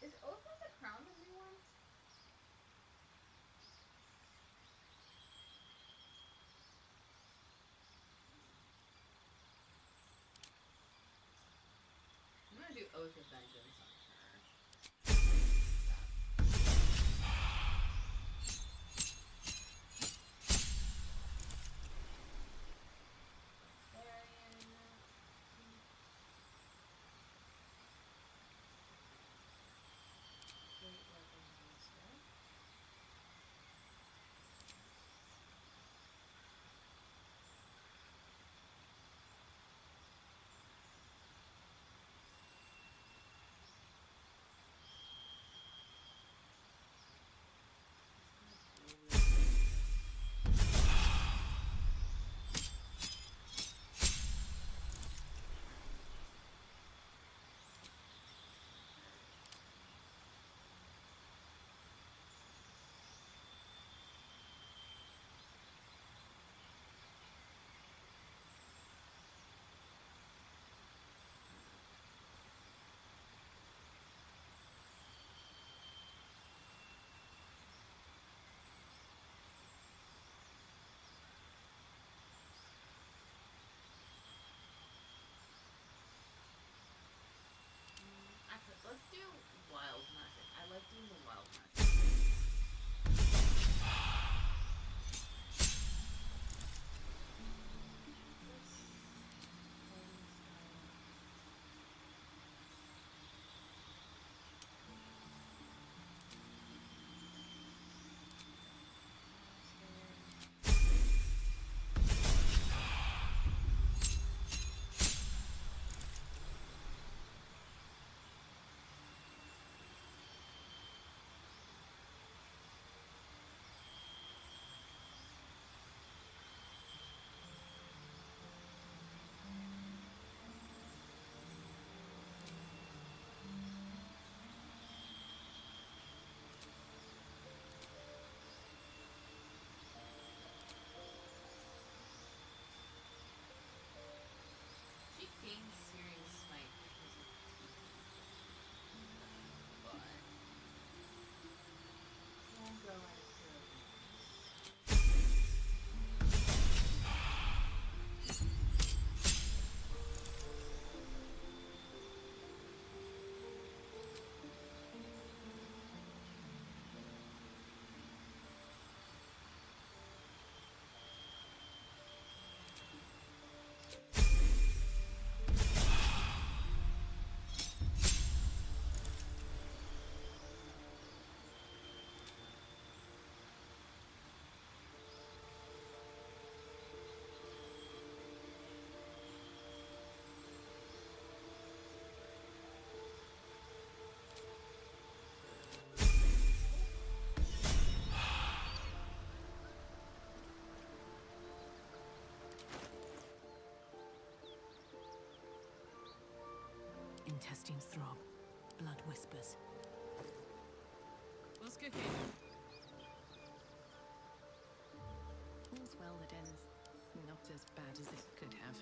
Is Oath on the crown of anyone? I'm gonna do Oath of Vengeance on her. She gains searing smite because of but won't go any further. Intestines throb. Blood whispers. What's cooking? All's well that ends not as bad as it could have.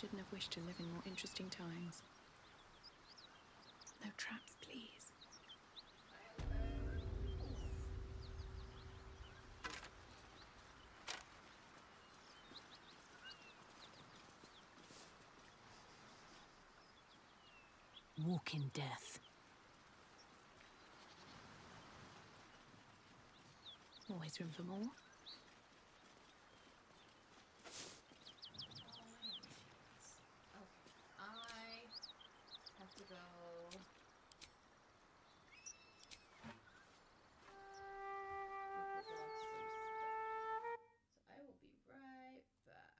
Shouldn't have wished to live in more interesting times. No traps, please. Walk in death. Always room for more. I have to go. So I will be right back.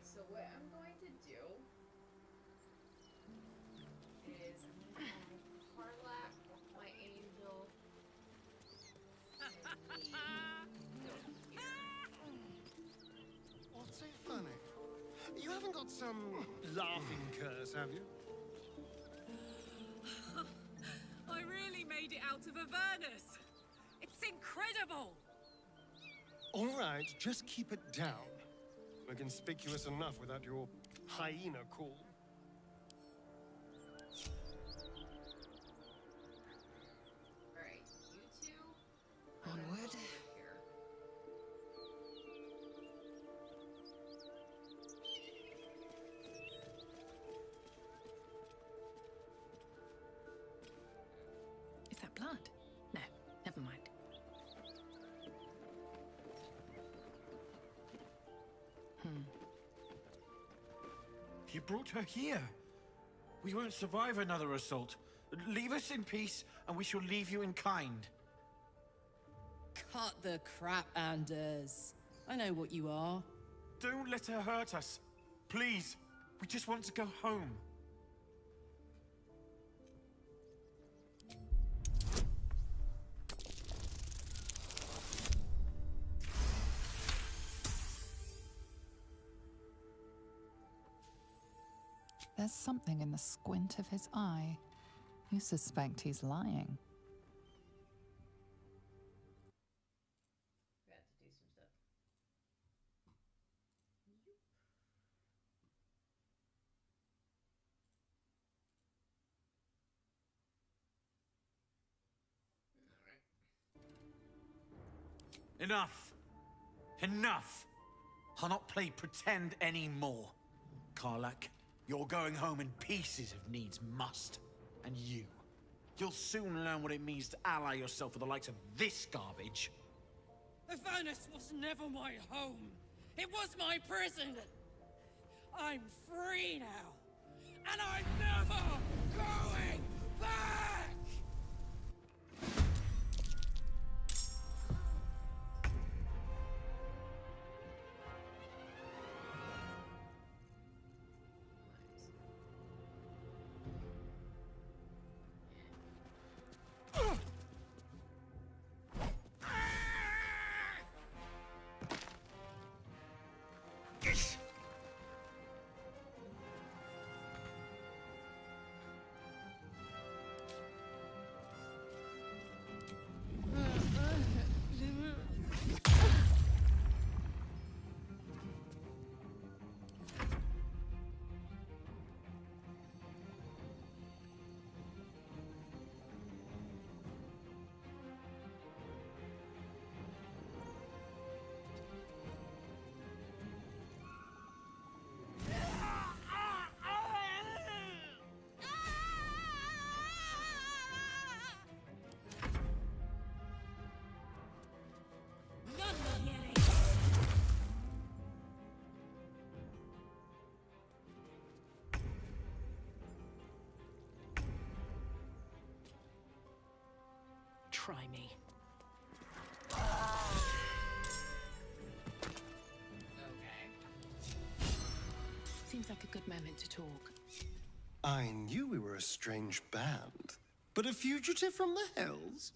Okay, so what I'm going to do is I'm going to have Harlack, my angel, and me go here. What's so funny? You haven't got some laughing curse, have you? I really made it out of Avernus. It's incredible. All right, just keep it down. We're conspicuous enough without your hyena call. Alright, you two. Onward. Here. Is that blood? No, never mind. You brought her here. We won't survive another assault. Leave us in peace, and we shall leave you in kind. Cut the crap, Anders. I know what you are. Don't let her hurt us. Please. We just want to go home. There's something in the squint of his eye. You suspect he's lying. We have to do some stuff. Enough! Enough! I'll not play pretend anymore. Karlak, you're going home in pieces if needs must. And you'll soon learn what it means to ally yourself with the likes of this garbage. Avernus was never my home. It was my prison. I'm free now. And I'm never going back! Try me. Seems like a good moment to talk. I knew we were a strange band, but a fugitive from the hills?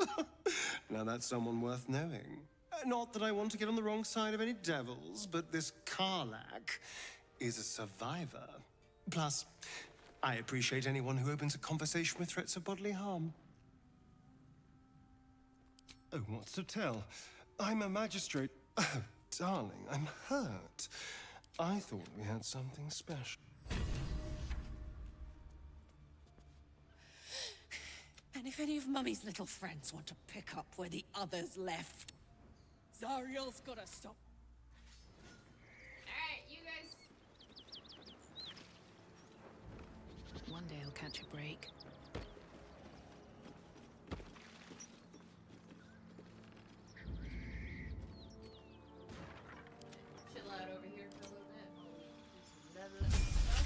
Now that's someone worth knowing. Not that I want to get on the wrong side of any devils, but this Karlak is a survivor. Plus, I appreciate anyone who opens a conversation with threats of bodily harm. Oh, what's to tell? I'm a magistrate. Oh, darling, I'm hurt. I thought we had something special. And if any of Mummy's little friends want to pick up where the others left, Zariel's gotta stop. Alright, you guys. One day I'll catch a break. Chill out over here for a little bit. I'll do some leveling stuff.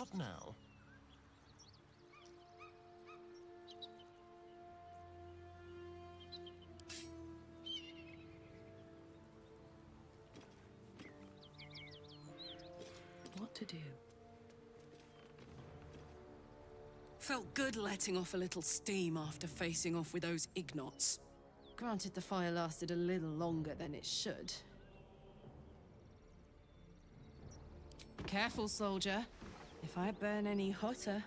What now? What to do? Felt good letting off a little steam after facing off with those Ignots. Granted, the fire lasted a little longer than it should. Careful, soldier. If I burn any hotter,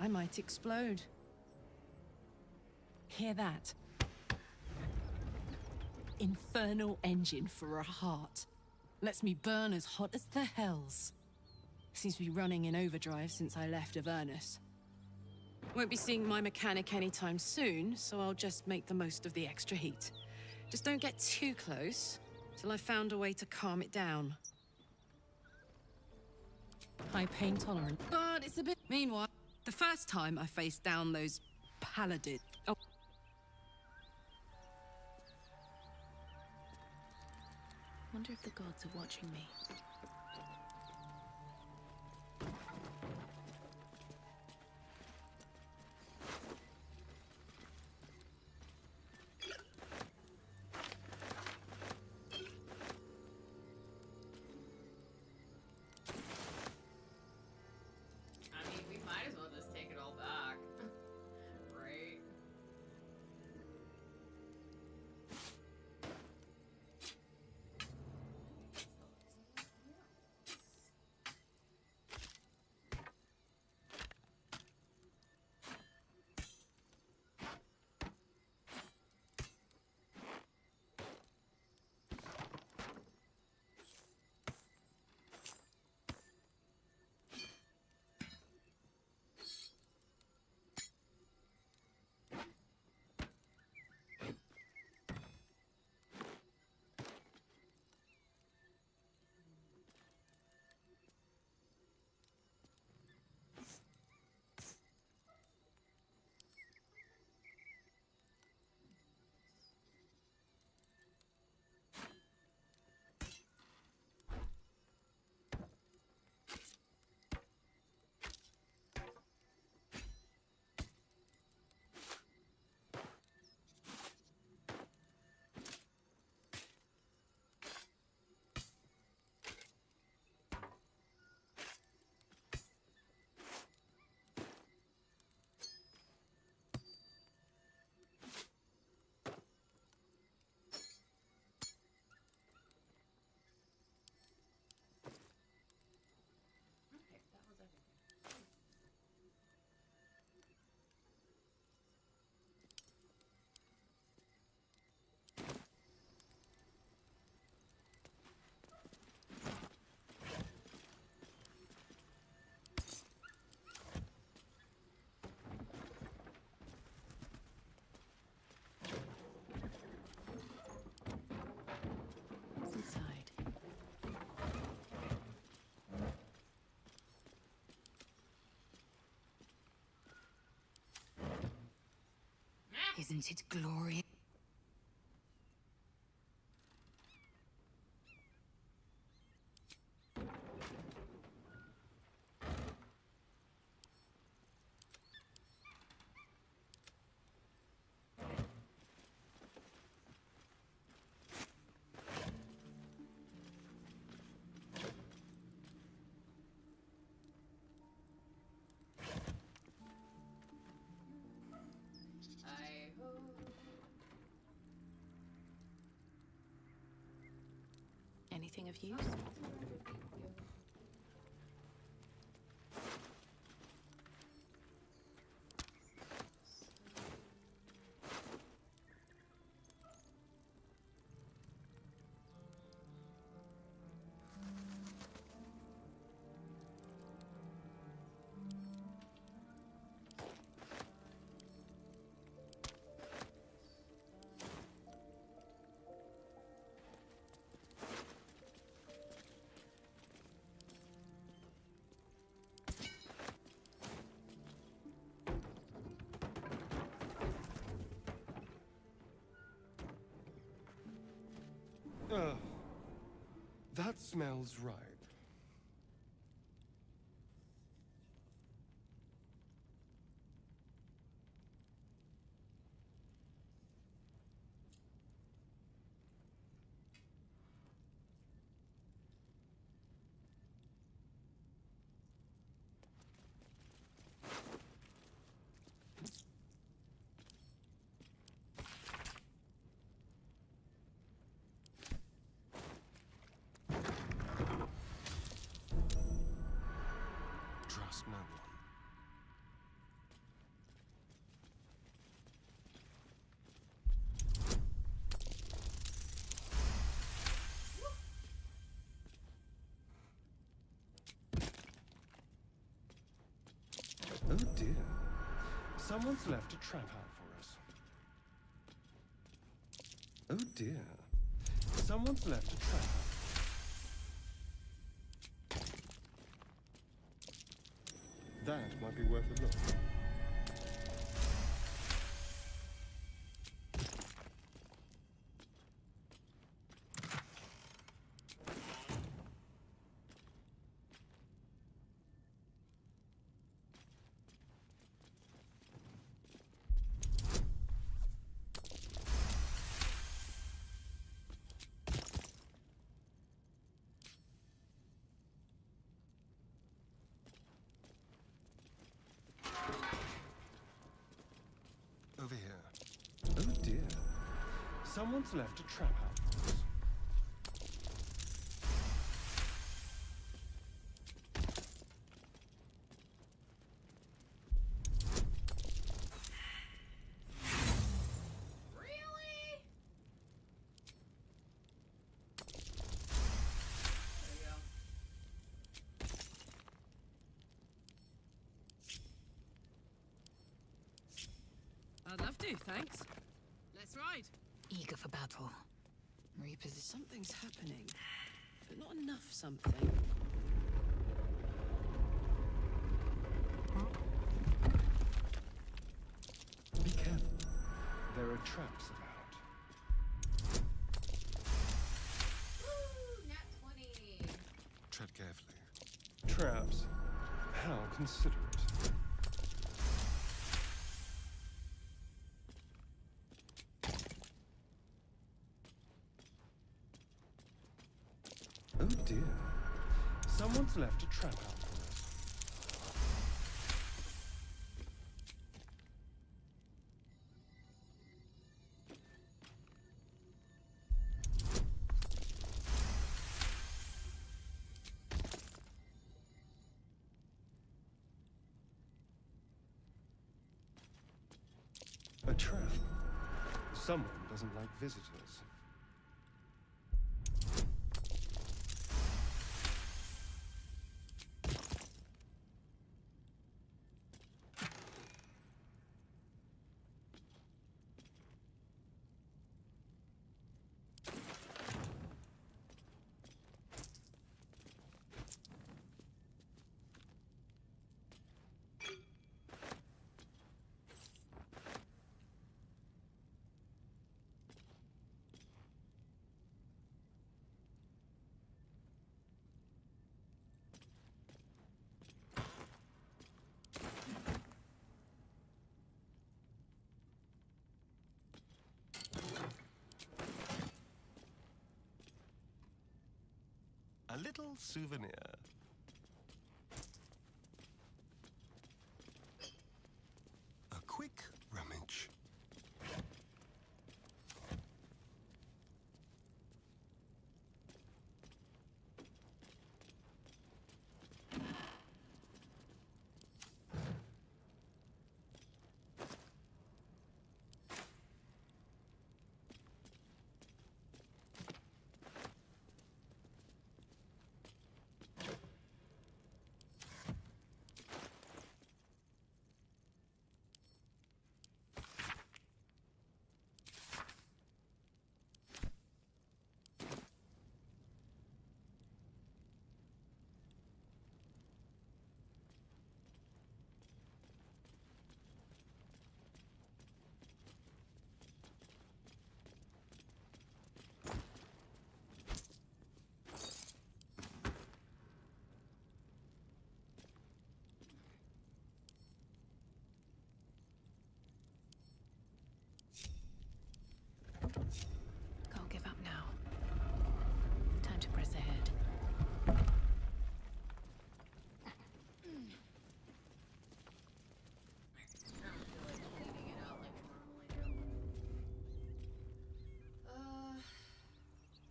I might explode. Hear that? Infernal engine for a heart. Lets me burn as hot as the hells. Seems to be running in overdrive since I left Avernus. Won't be seeing my mechanic anytime soon, so I'll just make the most of the extra heat. Just don't get too close, till I've found a way to calm it down. High pain tolerant, but it's a bit... Meanwhile, the first time I faced down those paladins... Oh. Wonder if the gods are watching me. I mean, we might as well just take it all back. Right? What's inside? Isn't it glorious? I hope. Anything of use? That smells ripe. trust no one. Oh dear. Someone's left a trap out for us. Oh dear. Someone's left a trap out. That might be worth a look. Over here. Oh dear. Someone's left a trap out for us. Really? I'd love to, thanks. Let's ride. Eager for battle. Reposition. Something's happening, but not enough something. Be careful. There are traps about. Woo! Nat 20. Tread carefully. Traps? How considerate. Oh dear. Someone's left a trap out for us. A trap. Someone doesn't like visitors. A little souvenir. A quick rummage. Can't give up now. Time to press ahead.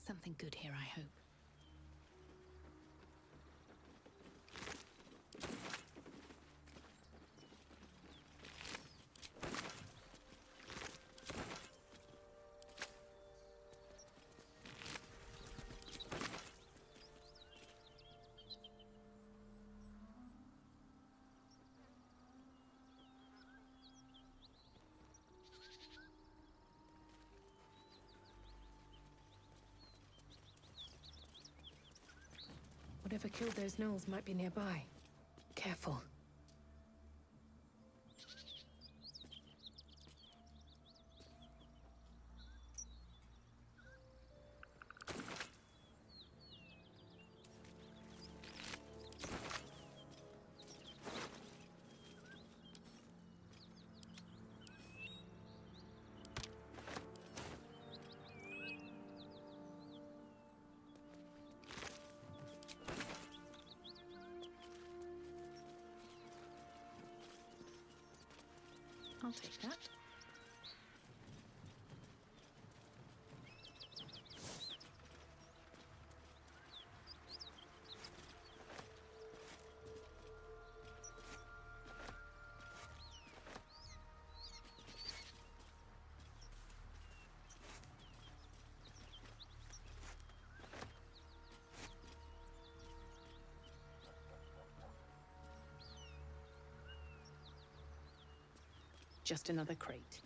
Something good here, I hope. Whatever killed those gnolls might be nearby. Careful. I'll take that. Just another crate.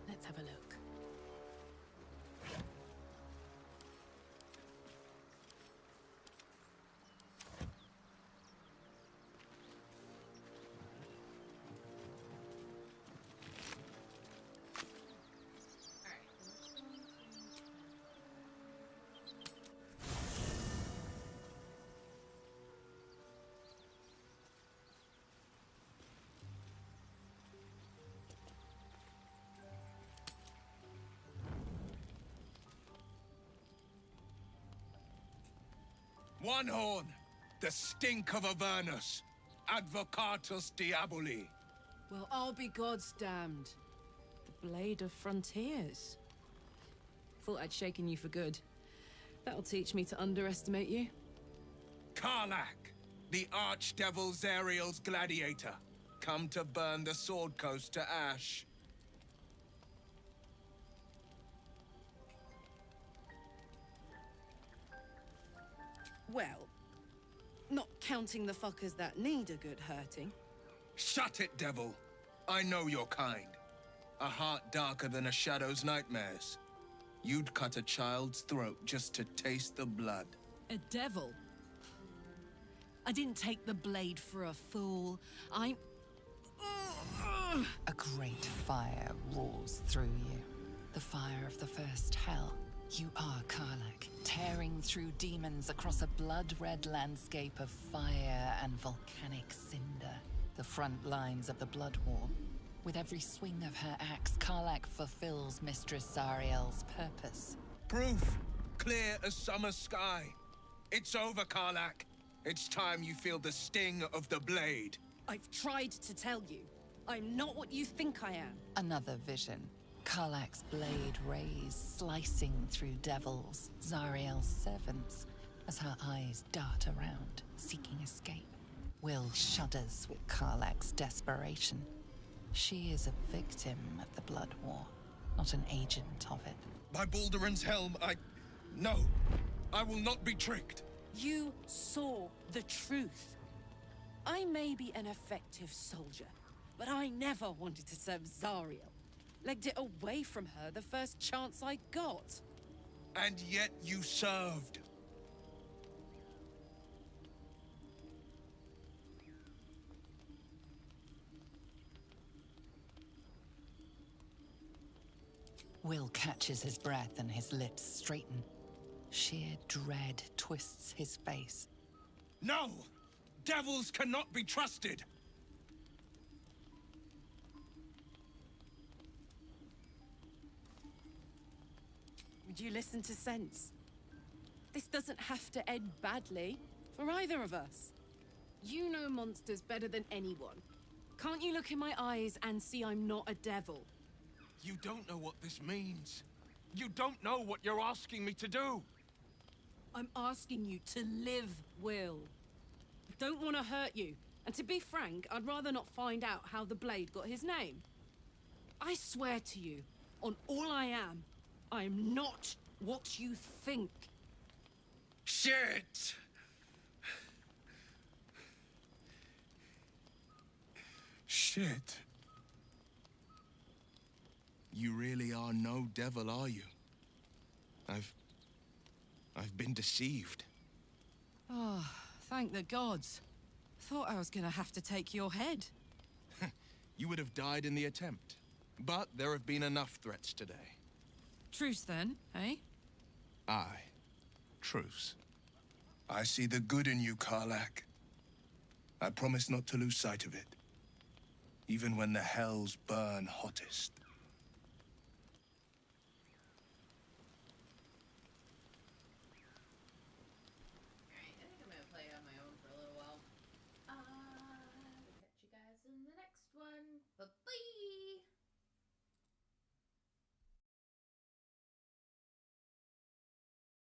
Let's have a look. One horn, the stink of Avernus, Advocatus Diaboli. Well, I'll be God's damned. The Blade of Frontiers. Thought I'd shaken you for good. That'll teach me to underestimate you. Karlach, the Archdevil Zariel's gladiator, come to burn the Sword Coast to ash. Well, not counting the fuckers that need a good hurting. Shut it, devil. I know your kind. A heart darker than a shadow's nightmares. You'd cut a child's throat just to taste the blood. A devil? I didn't take the blade for a fool. I'm... A great fire roars through you. The fire of the first hell. You are Karlach, tearing through demons across a blood-red landscape of fire and volcanic cinder. The front lines of the Blood War. With every swing of her axe, Karlach fulfills Mistress Zariel's purpose. Proof, clear as summer sky. It's over, Karlach. It's time you feel the sting of the blade. I've tried to tell you. I'm not what you think I am. Another vision. Karlach's blade rays slicing through devils, Zariel's servants, as her eyes dart around, seeking escape. Will shudders with Karlach's desperation. She is a victim of the Blood War, not an agent of it. By Balduran's helm, No, I will not be tricked. You saw the truth. I may be an effective soldier, but I never wanted to serve Zariel. Legged it away from her the first chance I got. And yet you served. Will catches his breath and his lips straighten. Sheer dread twists his face. No! Devils cannot be trusted! Would you listen to sense? This doesn't have to end badly for either of us. You know monsters better than anyone. Can't you look in my eyes and see I'm not a devil? You don't know what this means. You don't know what you're asking me to do. I'm asking you to live, Will. I don't want to hurt you. And to be frank, I'd rather not find out how the Blade got his name. I swear to you, on all I am not what you think. Shit! Shit. You really are no devil, are you? I've been deceived. Oh, thank the gods. Thought I was gonna have to take your head. You would have died in the attempt. But there have been enough threats today. Truce then, eh? Aye. Truce. I see the good in you, Karlak. I promise not to lose sight of it. Even when the hells burn hottest.